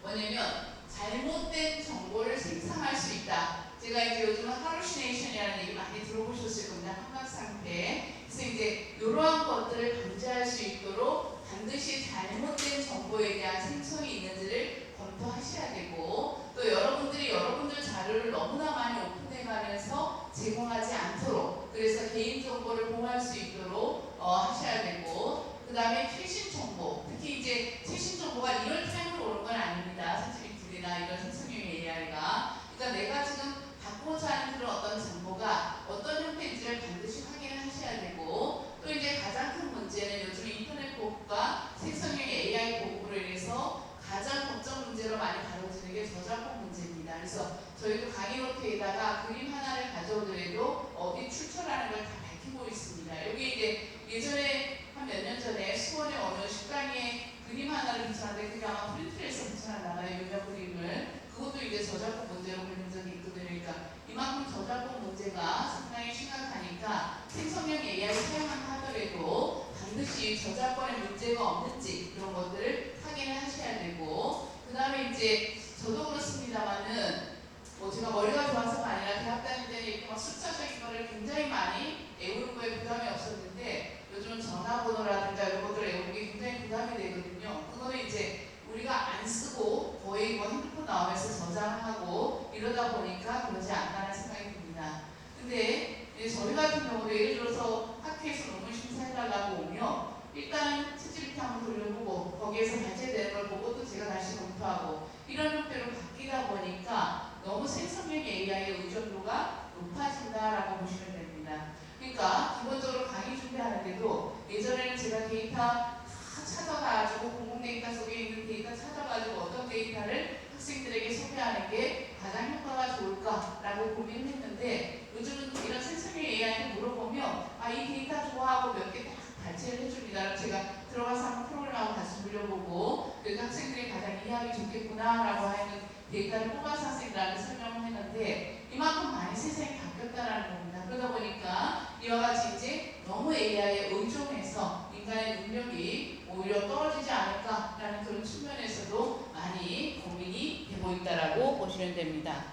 뭐냐면 잘못된 정보를 생성할 수 있다. 제가 이제 요즘은 hallucination이라는 얘기 많이 들어보셨을 겁니다. 환각 상태. 그래서 이제 이러한 것들을 방지할 수 있도록 반드시 잘못된 정보에 대한 생성이 있는지를 검토하셔야 되고, 또 여러분들이 여러분들 자료를 너무나 많이 오픈해가면서 제공하지 않도록, 그래서 개인정보를 보호할 수 있도록 하셔야 되고, 그 다음에 최신 정보, 특히 이제 최신 정보가 리얼타임으로 오는 건 아닙니다. 사실이나 이런 생성형 AI가. 그러니까 내가 지금 받고자 하는 그런 어떤 정보가 어떤 형태인지를 반드시 확인을 하셔야 되고, 또 이제 가장 큰 문제는 요즘 인터넷 보급과 생성형 AI 보급으로 인해서 가장 걱정 문제로 많이 다뤄지는 게 저작권 문제입니다. 그래서 저희도 강의 노트에다가 그림 하나를 가져오더라도 어디 출처라는 걸 다 밝히고 있습니다. 여기 이제 예전에 한 몇 년 전에 수원의 어느 식당에 그림 하나를 붙여놨는데 그게 아마 프린트에서 붙여놨나봐요. 유명 그림을. 그것도 이제 저작권 문제로 걸린 적이 있거든요. 그러니까 이만큼 저작권 문제가 상당히 심각하니까 생성형 AI 사용한다 하더라도 반드시 저작권에 문제가 없는지 그런 것들을 확인을 하셔야 되고, 그 다음에 이제 저도 그렇습니다만은 뭐 제가 머리가 좋아서가 아니라 대학 다닐 때는 이렇게 막 숫자적인 거를 굉장히 많이 외우는 거에 부담이 없었는데 요즘은 전화번호라든가 이런 것들을 외우는 게 굉장히 부담이 되거든요. 그거는 이제 우리가 안 쓰고 거의 뭐 핸드폰 나오면서 저장하고 이러다 보니까 그러지 않나라는 생각이 듭니다. 근데 저희 같은 경우도 예를 들어서 학회에서 논문 심사해달라고 오면 일단 채찌비티 한번 돌려보고 거기에서 발제되는 걸 보고 또 제가 다시 검토하고 이런 형태로 바뀌다 보니까 너무 생성형 AI의 의존도가 높아진다라고 보시면 됩니다. 그러니까 기본적으로 강의 준비하는데도 예전에는 제가 데이터 다 찾아가지고 공공 데이터 속에 있는 데이터 찾아가지고 어떤 데이터를 학생들에게 소개하는 게 가장 효과가 좋을까라고 고민했는데 요즘은 이런 생성형 AI한테 물어보면 이 데이터 좋아하고 몇 개 딱 발췌를 해줍니다. 제가 들어가서 한번 프로그램하고 같이 돌려보고 그래서 학생들이 가장 이해하기 좋겠구나라고 하는 데이터를 뽑아서 학생들한테 설명을 했는데 이만큼 많이 세상이 바뀌었다라는 겁니다. 그러다 보니까 이와 같이 이제 너무 AI에 의존해서 인간의 능력이 오히려 떨어지지 않을까라는 그런 측면에서도 많이 고민이 되고 있다라고 보시면 됩니다.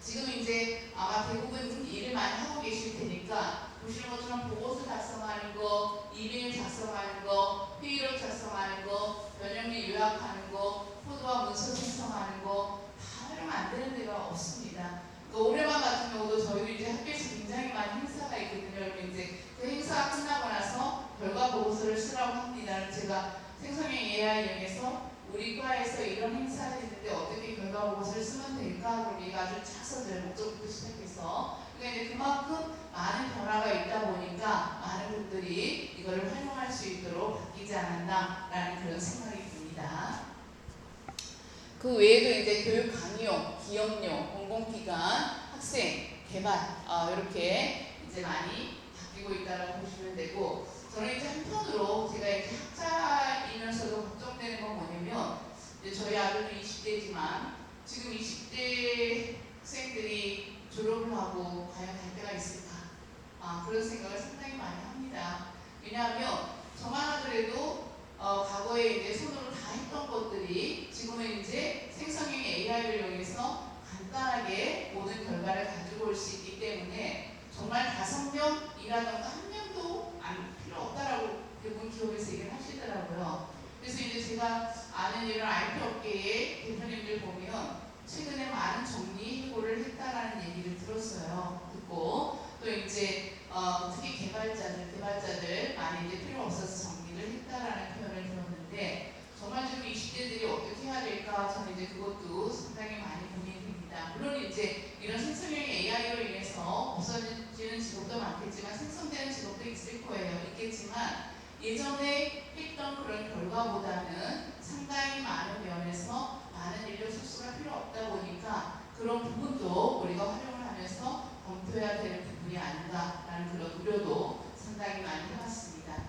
지금 이제 아마 대부분 일을 많이 하고 계실 테니까 보시는 것처럼 보고서 작성하는 거, 이메일 작성하는 거, 회의록 작성하는 거, 변형리 요약하는 거, 코드와 문서 생성하는 거 다 활용 안 되는 데가 없습니다. 올해만 같은 경우도 저희도 이제 학교에서 굉장히 많은 행사가 있거든요. 그러면 이제 그 행사가 끝나고 나서 결과 보고서를 쓰라고 합니다. 제가 생성형 AI 이용해서 우리 과에서 이런 행사를 했는데 어떻게 결과 보고서를 쓰면 될까? 그럼 얘가 아주 차선을 목적부터 시작해서 그러니까 이제 그만큼 많은 변화가 있다 보니까 많은 분들이 이거를 활용할 수 있도록 바뀌지 않았나라는 그런 생각이 듭니다. 그 외에도 이제 교육 강의용, 기업용, 공공기관, 학생 개발 이렇게 이제 많이 바뀌고 있다라고 보시면 되고, 저는 이제 한편으로 제가 이제 학자이면서도 걱정되는 건 뭐냐면, 이제 저희 아들도 20대지만 지금 20대 학생들이 졸업을 하고 과연 갈 데가 있을까? 그런 생각을 상당히 많이 합니다. 왜냐하면 저만 하더라도 과거에 이제 손으로 다 했던 것들이 지금은 이제 생성형 AI를 이용해서 간단하게 모든 결과를 가지고 올 수 있기 때문에 정말 5명 일하던가 1명도 필요 없다라고 대부분 기업에서 얘기를 하시더라고요. 그래서 이제 제가 아는 이런 IT 업계의 대표님들 보면 최근에 많은 정리 해고를 했다라는 얘기를 들었어요. 듣고 또 이제 특히 개발자들 많이 이제 필요 없어서 정리를 했다라는 표현을 들었는데, 정말 지금 20대들이 어떻게 해야 될까, 저는 이제 그것도 상당히 많이 고민이 됩니다. 물론 이제 이런 생성형 AI로 인해서 없어지는 직업도 많겠지만 생성되는 직업도 있을 거예요. 있겠지만 예전에 했던 그런 결과보다는 상당히 많은 면에서 많은 인력 소수가 필요 없다 보니까 그런 부분도 우리가 활용을 하면서 검토해야 되는 부분이 아닌가라는 그런 우려도 상당히 많이 해봤습니다.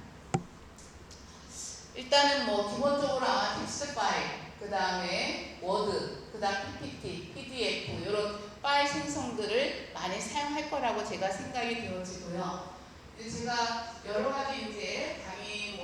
일단은 뭐 기본적으로 아마 텍스트 파일, 그 다음에 워드, 그 다음 PPT, PDF 이런 파일 생성들을 많이 사용할 거라고 제가 생각이 되어지고요. 제가 여러 가지 이제 강의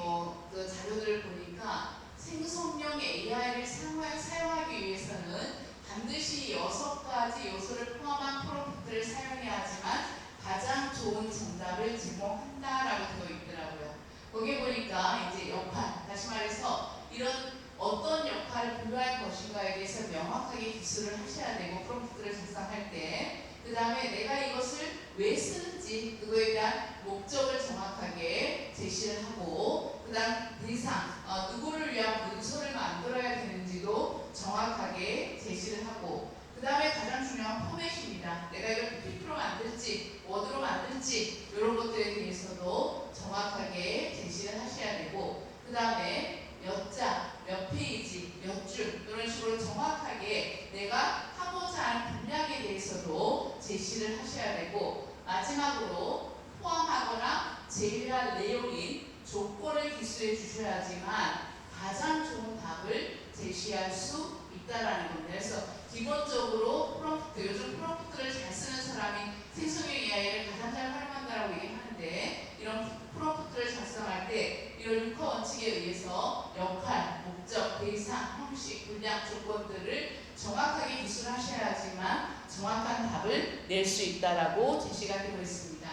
그 자료들을 보니까 생성형 AI를 사용하기 위해서는 반드시 6가지 요소를 포함한 프롬프트를 사용해야 하지만 가장 좋은 정답을 제공한다라고 되어 있더라고요. 거기에 보니까 이제 역할, 다시 말해서 이런 어떤 역할을 분류할 것인가에 대해서 명확하게 기술을 하셔야 되고, 프롬프트를 작성할 때 그 다음에 내가 이것을 왜 쓰는지 그거에 대한 목적을 정확하게 제시를 하고, 그 다음 대상, 누구를 위한 문서를 만들어야 되는지도 정확하게 제시를 하고, 그 다음에 가장 중요한 포맷입니다. 내가 이걸 PPT로 만들지 워드로 만들지 이런 것들에 대해서도 정확하게 제시를 하셔야 되고, 그 다음에 몇 자, 몇 페이지, 몇 줄 이런 식으로 정확하게 내가 하고자 하는 분량에 대해서도 제시를 하셔야 되고, 마지막으로 포함하거나 제외할 내용인 조건을 기술해 주셔야지만 가장 좋은 답을 제시할 수 있다라는 겁니다. 그래서 기본적으로 프롬프트, 요즘 프롬프트를 잘 쓰는 사람이 생성형 AI를 가장 잘 활용한다라고 얘기하는데, 이런 프롬프트를 작성할 때 이런 6호 원칙에 의해서 역할, 목적, 대상, 형식, 분량, 조건들을 정확하게 기술하셔야지만 정확한 답을 낼 수 있다라고 제시가 되어 있습니다.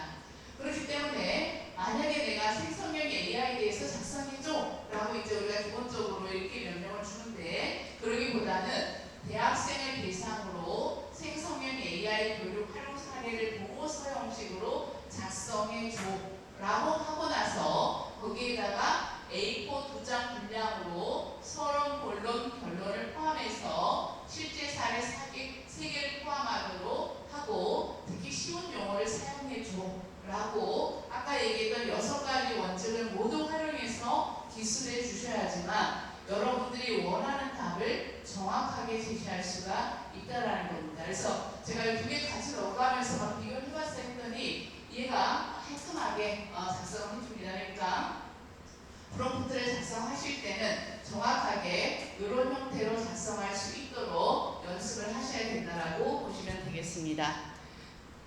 그렇기 때문에 만약에 내가 생성형 AI에 대해서 작성해줘 라고 이제 우리가 기본적으로 이렇게 명령을 주는데, 그러기보다는 대학생을 대상으로 생성형 AI 교육 활용 사례를 보고서 형식으로 작성해줘 라고 하고 나서 거기에다가 A4 2장 분량으로 서론, 본론, 결론을 포함해서 실제 사례 3개를 포함하도록 하고, 특히 쉬운 용어를 사용해줘 라고 아까 얘기했던 6가지 원칙을 모두 활용해서 기술해 주셔야지만 여러분들이 원하는 답을 정확하게 제시할 수가 있다라는 겁니다. 그래서 제가 이 2개 같이 넣어가면서 막 비교를 해봤어요. 했더니 얘가 깔끔하게 작성을 해줍니다. 그러니까 프롬프트를 작성하실 때는 정확하게 이런 형태로 작성할 수 있도록 연습을 하셔야 된다라고 보시면 되겠습니다.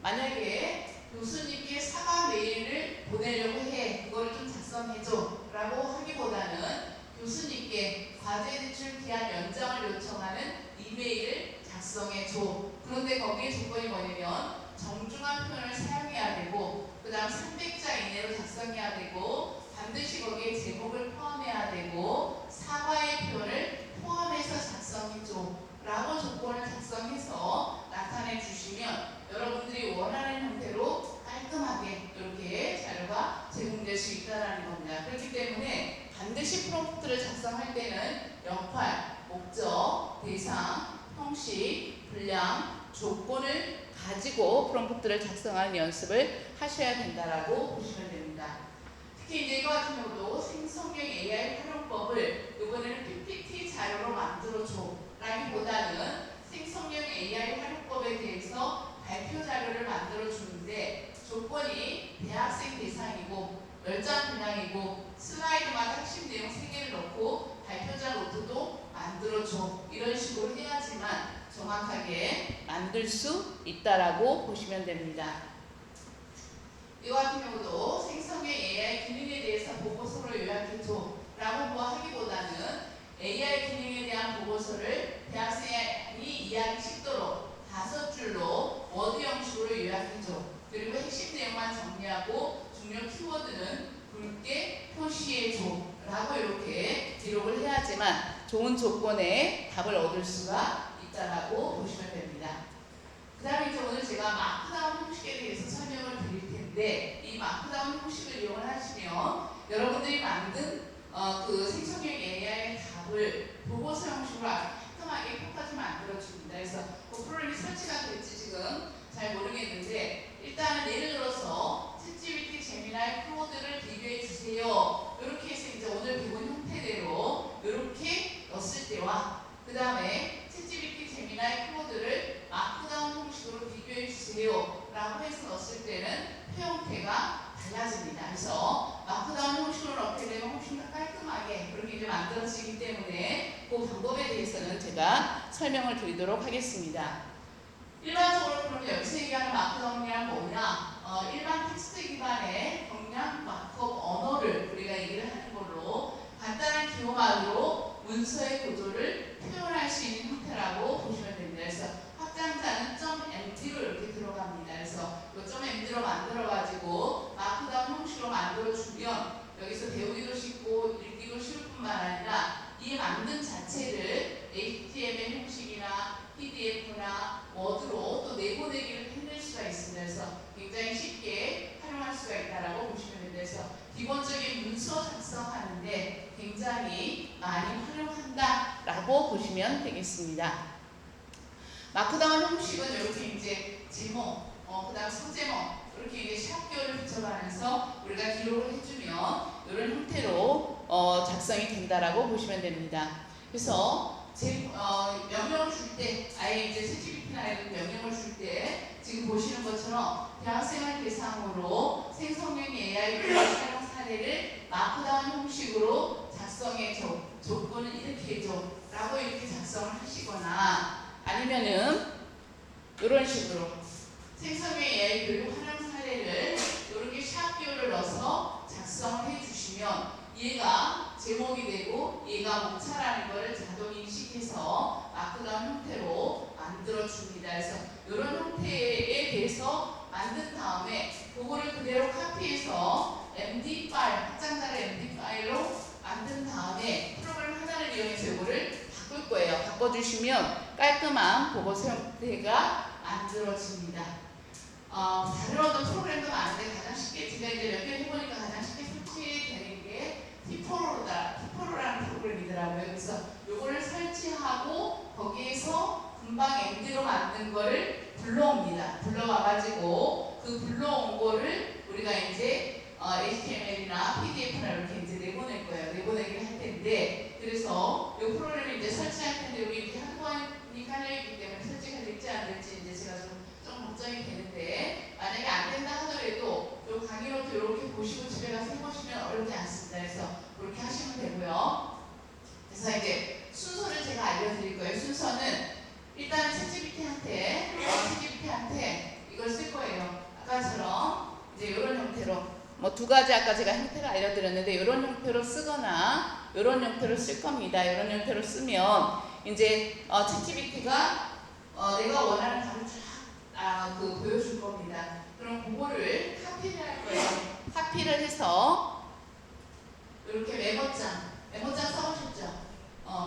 만약에 교수님께 사과 메일을 보내려고 해, 그거를 좀 작성해줘 라고 하기보다는 교수님께 과제 제출 기한 연장을 요청하는 이메일을 작성해줘. 그런데 거기에 조건이 뭐냐면 정중한 표현을 사용해야 되고, 그 다음 300자 이내로 작성해야 되고, 반드시 거기에 제목을 포함해야 되고, 사과의 표현을 포함해서 작성해줘 라고 조건을 작성해서 나타내 주시면 여러분들이 원하는 형태로 깔끔하게 이렇게 자료가 제공될 수 있다는 겁니다. 그렇기 때문에 반드시 프롬프트를 작성할 때는 역할, 목적, 대상, 형식, 분량, 조건을 가지고 프롬프트를 작성하는 연습을 하셔야 된다라고 보시면 됩니다. 특히 이제 이거 같은 경우도 생성형 AI 활용법을 이번에는 PPT 자료로 만들어줘 라기보다는 생성형 AI 활용법에 대해서 발표 자료를 만들어 슬라이드마다 핵심 내용 3개를 넣고 발표자 노트도 만들어줘. 이런 식으로 해야지만 정확하게 만들 수 있다라고 보시면 됩니다. 이와 같은 경우도 생성형 AI 기능에 대해서 보고서를 요약해줘 라고 뭐 하기보다는 AI 기능에 대한 보고서를 대학생이 이해하기 쉽도록 5줄로 워드 형식으로 요약해줘. 그리고 핵심 내용만 정리하고 중요 키워드는 굵게 표시해줘 라고 이렇게 기록을 해야지만 좋은 조건에 답을 얻을 수가 있다라고 보시면 됩니다. 그 다음에 이제 오늘 제가 마크다운 형식에 대해서 설명을 드릴 텐데, 이 마크다운 형식을 이용을 하시면 여러분들이 만든 그 생성형 AI 답을 보고서 형식으로 아주 깔끔하게 표까지 만들어줍니다. 그래서 그 프로그램이 설치가 될지 지금 잘 모르겠는데, 일단은 예를 들어서 챗GPT, 제미나이, 클로드를 비교해 주세요. 이렇게 해서 이제 오늘 배운 형태대로 이렇게 넣었을 때와 그 다음에 챗GPT, 제미나이, 클로드를 마크다운 형식으로 비교해 주세요 라고 해서 넣었을 때는 표 형태가 달라집니다. 그래서 마크다운 형식으로 넣게 되면 훨씬 더 깔끔하게 그렇게 이제 만들어지기 때문에 그 방법에 대해서는 제가 설명을 드리도록 하겠습니다. 일반적으로 그럼 여기서 얘기하는 마크다운이란 뭐냐? 일반 텍스트 기반의 경량 마크업 언어를 우리가 얘기를 하는 걸로 간단한 기호만으로 문서의 구조를 표현할 수 있는 형태라고 보시면 됩니다. 그래서 확장자는 .md로 이렇게 들어갑니다. 그래서 이 .md로 만들어가지고 마크다운 형식으로 만들어주면 여기서 배우기도 쉽고 읽기도 쉬울 뿐만 아니라 이 만든 자체를 HTML 형식이나 PDF나 워드로 또 내보내기를 해낼 수가 있습니다. 그래서 굉장히 쉽게 활용할 수가 있다라고 보시면 됩니다. 그래서 기본적인 문서 작성하는데 굉장히 많이 활용한다라고 보시면 되겠습니다. 마크다운 형식은 이렇게 이제 제목, 그다음 소제목 이렇게 이제 샵기호를 붙여가면서 우리가 기록을 해주면 이런 형태로 작성이 된다라고 보시면 됩니다. 그래서 명령을 줄 때, 아예 이제 챗GPT나 이런 명령을 줄 때 지금 보시는 것처럼 대학생을 대상으로 생성형 AI 사용 사례를 마크다운 형식으로 작성해줘, 조건을 이렇게 해줘 라고 이렇게 작성을 하시거나, 아니면은 이런 식으로 생성형 AI 교육 활용 사례를 이렇게 샵기호를 넣어서 작성을 해주시면 얘가 제목이 되고 얘가 목차라는 것을 자동 인식해서 마크다운 형태로 만들어줍니다. 그래서 이런 형태에 대해서 만든 다음에 그거를 그대로 카피해서 MD 파일, 확장자를 MD 파일로 만든 다음에 프로그램 하나를 이용해서 이거를 바꿀 거예요. 바꿔주시면 깔끔한 보고서 형태가 만들어집니다. 다른 어떤 프로그램도 많은데 가장 쉽게 제가 이제 몇 개 해보니까 가장 쉽게 설치되는 게 티포로라는 프로그램이더라고요. 그래서 요거를 설치하고 거기에서 금방 MD로 만든 거를 불러옵니다. 불러와가지고 그 불러온 거를 우리가 이제 HTML이나 PDF나 이렇게 이제 내보낼 거예요. 내보내기를 할 텐데, 그래서 이 프로그램을 이제 설치할 텐데 우리 이렇게 한 번이 깔려있기 때문에 설치가 될지 안 될지 이제 제가 좀 걱정이 되는데, 만약에 안 된다 하더라도 이 강의로도 이렇게 보시고 집에 가서 해보시면 어렵지 않습니다. 그래서 그렇게 하시면 되고요. 그래서 이제 순서를 제가 알려드릴 거예요. 순서는 일단 챗GPT한테 이걸 쓸 거예요. 아까처럼 이제 이런 형태로 뭐 두 가지 아까 제가 형태를 알려드렸는데 이런 형태로 쓰거나 이런 형태로 쓸 겁니다. 이런 형태로 쓰면 이제 챗GPT가 내가 원하는 답을 쫙 보여줄 겁니다. 그럼 그거를 카피를 할 거예요. 카피를 해서 이렇게 메모장 써보셨죠?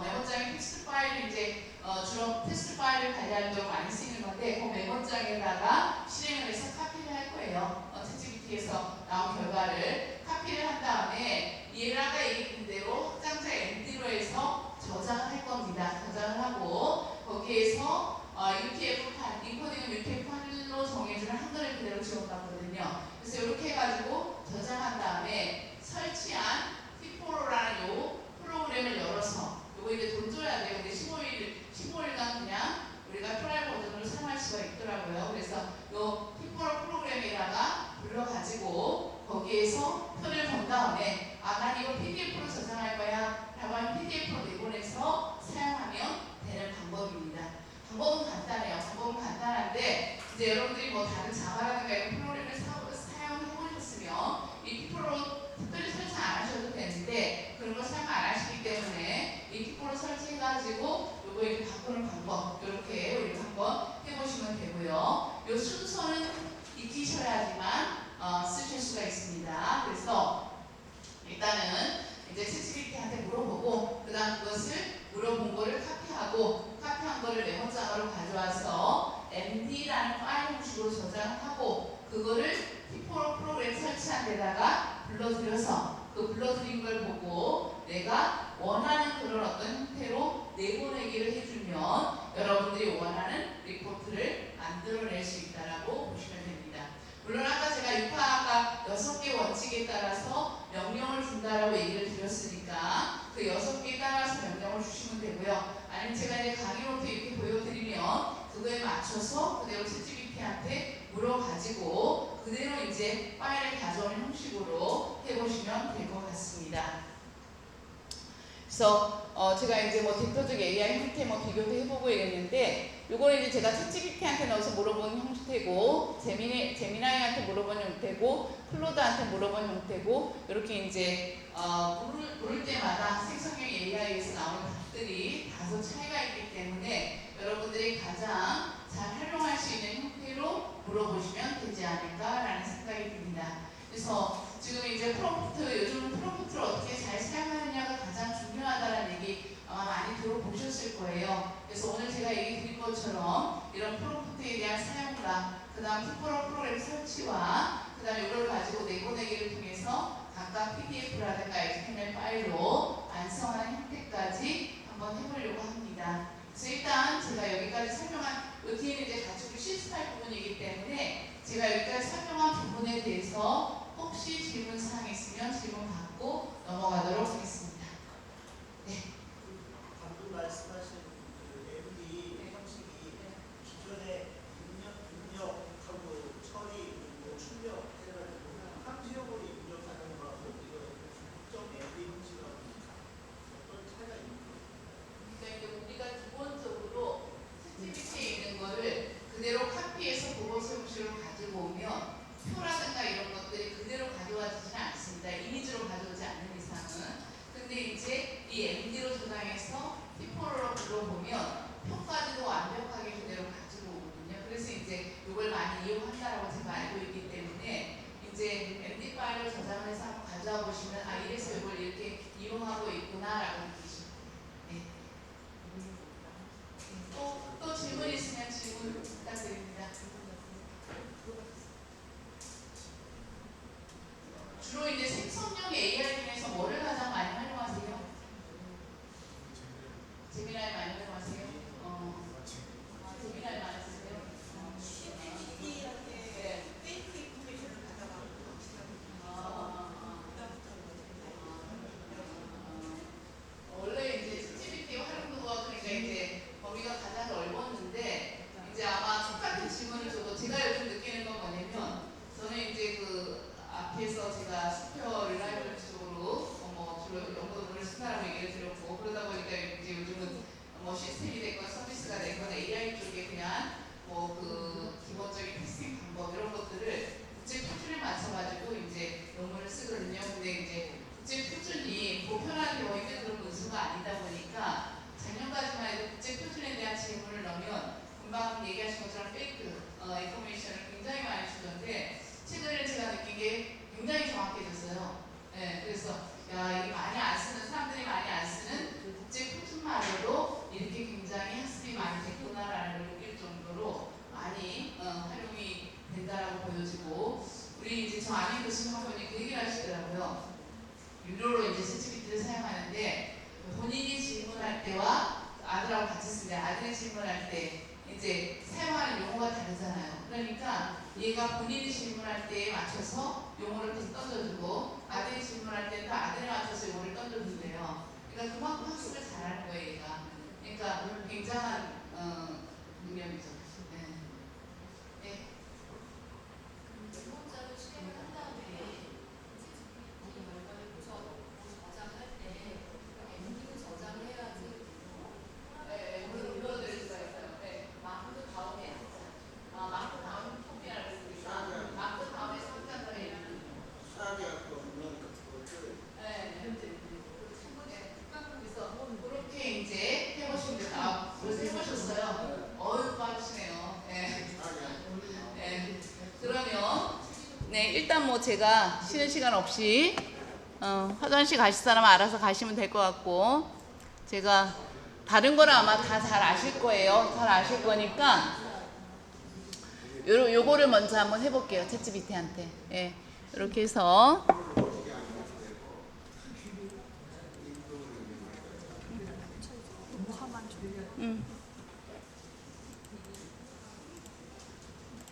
메모장에 텍스트 파일을 이제 주로 텍스트 파일을 관리하는 데 많이 쓰이는 건데 그 메모장에다가 실행을 해서 카피를 할 거예요. 챗GPT에서 나온 결과를 카피를 한 다음에 얘를 아까 얘기했던 대로 확장자 MD로 해서 저장을 할 겁니다. 저장을 하고 거기에서 UTF-8, 인코딩은 UTF-8로 정해주는 한글을 그대로 지원받거든요. 그래서 이렇게 해가지고 저장한 다음에 뭐 다른 자바라든가 이런 프로그램을 사용해 보셨으면 이 피포로 특별히 설치 안 하셔도 되는데 그런 거 사용 안 하시기 때문에 이 피포로 설치해가지고 요거 이렇게 바꾸는 방법 이렇게 우리 한번 해보시면 되고요. 요 순서는 익히셔야지만 쓰실 수가 있습니다. 그래서 일단은 이제 챗GPT한테 물어보고 그다음 그것을 물어본 거를 카피하고 카피한 거를 메모장으로 가져와서 MD라는 파일 형식으로 저장하고 그거를 피포로 프로그램 설치한 데다가 불러들여서 그 불러들인 걸 보고 내가 원하는 그런 어떤 형태로 내보내기를 해주면 여러분들이 원하는 리포트를 만들어낼 수 있다라고 보시면 됩니다. 물론 아까 제가 6화가 6개 원칙에 따라서 명령을 준다라고 얘기를 드렸으니까 그 6개에 따라서 명령을 주시면 되고요. 아니면 제가 이제 강의 노트 이렇게 보여드리면 그거에 맞춰서 그대로 챗GPT한테 물어가지고 그대로 이제 파일을 가져오는 형식으로 해보시면 될 것 같습니다. 그래서 제가 이제 뭐 대표적 AI 형태 뭐 비교도 해보고 이랬는데 요거는 이제 제가 챗GPT한테 넣어서 물어본 형태고 제미나이한테 물어본 형태고 클로드한테 물어본 형태고 이렇게 이제 물을 때마다 생성형 AI에서 나오는 답들이 다소 차이가 있기 때문에 여러분들이 가장 잘 활용할 수 있는 형태로 물어보시면 되지 않을까라는 생각이 듭니다. 그래서 지금 이제 요즘 프롬프트를 어떻게 잘 사용하느냐가 가장 중요하다는 얘기 아마 많이 들어보셨을 거예요. 그래서 오늘 제가 얘기 드린 것처럼 이런 프롬프트에 대한 사용과 그 다음 피포로 프로그램 설치와 그 다음 이걸 가지고 내보내기를 통해서 각각 PDF라든가 XML 파일로 완성하는 형태까지 한번 해보려고 합니다. 그래서 일단 제가 여기까지 설명한 이 뒤에는 이제 가지고 실습할 부분이기 때문에 제가 여기까지 설명한 부분에 대해서 혹시 질문 사항 있으면 질문 받고 넘어가도록 하겠습니다. 네. 방금 말씀하신 그 MD 형식이 기존의 입력하고 처리 그리고 출력 해가지고 함수형으로 입력하는 거하고 이거 특정 MD 형식하고 어떤 차이가 있나요? 그러니까 우리가 기본적으로 챗GPT에 있는 거를 그대로 카피해서 보고서 형식으로 가지고 오면 표라든가 이런 것들이 그대로 가져와지지는 않습니다. 이미지로 가져오지 않는 이상은. 근데 이제 이 MD로 저장해서 피포로 불러보면 표까지도 완벽하게 그대로 가지고 오거든요. 그래서 이제 이걸 많이 이용한다라고 제가 알고 있기 때문에 이제 MD 파일을 저장을 해서 한번 가져와 보시면 아 이래서 이걸 이렇게 이용하고 있구나라고 느끼시면 네. 또 질문 있으면 질문 부탁드립니다. 주로 이제 생성형 AI 중에서 뭐를 가장 많이 활용하세요? 제미나이 많이 활용하세요? 제미나이 많이 쓰세요? 챗GPT한테 페이크 인포메이션을 받아가고 원래 이제 챗GPT 활용도가 그러니까 이제 범위가 가장 넓었는데 이제 아마 똑같은 질문을 줘도 제가 요즘 느끼는 건 뭐냐면 저는 이제 그 앞에서 제가 스퀘어 릴라이블리티 쪽으로 뭐 주로 연구를 쓴다라고 얘기를 드렸고 그러다 보니까 이제 요즘은 뭐 시스템이 됐건 서비스가 됐건 AI 쪽에 대한 뭐 그 기본적인 테스팅 방법 이런 것들을 국제 표준에 맞춰가지고 이제 논문을 쓰거든요. 근데 이제 국제 표준이 보편화되어 있는 그런 문서가 아니다 보니까 작년까지만 해도 국제 표준에 대한 질문을 넣으면 금방 얘기하신 것처럼 페이크 인포메이션을 굉장히 많이 주던데 최근에 제가 느낀 게 굉장히 정확해졌어요. 네, 그래서 야 이게 많이 안 쓰는 사람들이 많이 안 쓰는 국제 표준말로도 이렇게 굉장히 학습이 많이 됐구나라는 걸 느낄 정도로 많이 활용이 된다라고 보여지고 우리 이제 저 아는 교수님 한 분이 그 얘기를 하시더라고요. 유료로 이제 챗GPT를 사용하는데 본인이 질문할 때와 아들하고 같이 쓰는데 아들이 질문할 때 이제 사용하는 용어가 다르잖아요. 그러니까 얘가 본인이 질문할 때에 맞춰서 용어를 계속 던져주고 아들이 질문할 때는 아들에 맞춰서 용어를 던져준대요. 그러니까 그만큼 학습을 잘하는 거예요, 얘가. 그러니까 굉장한 능력이죠. 네. 네. 메모장을 실행을 한 다음에 챗GPT 결과를 저장할 때 MD로 저장을 해야지 네, 물론 불러드릴 수가 있어요. 네. 마크 다음에 마크 다음 톱이라고 그래서 그렇게 이제 해보시면 돼요. 아, 벌써 해보셨어요? 어휴, 빠르시네요. 네. 네. 그러면 네, 일단 뭐 제가 쉬는 시간 없이 화장실 가실 사람은 알아서 가시면 될 것 같고, 제가 다른 거는 아마 다 잘 아실 거예요. 잘 아실 거니까 요거를 먼저 한번 해볼게요. 챗GPT한테. 예, 이렇게 해서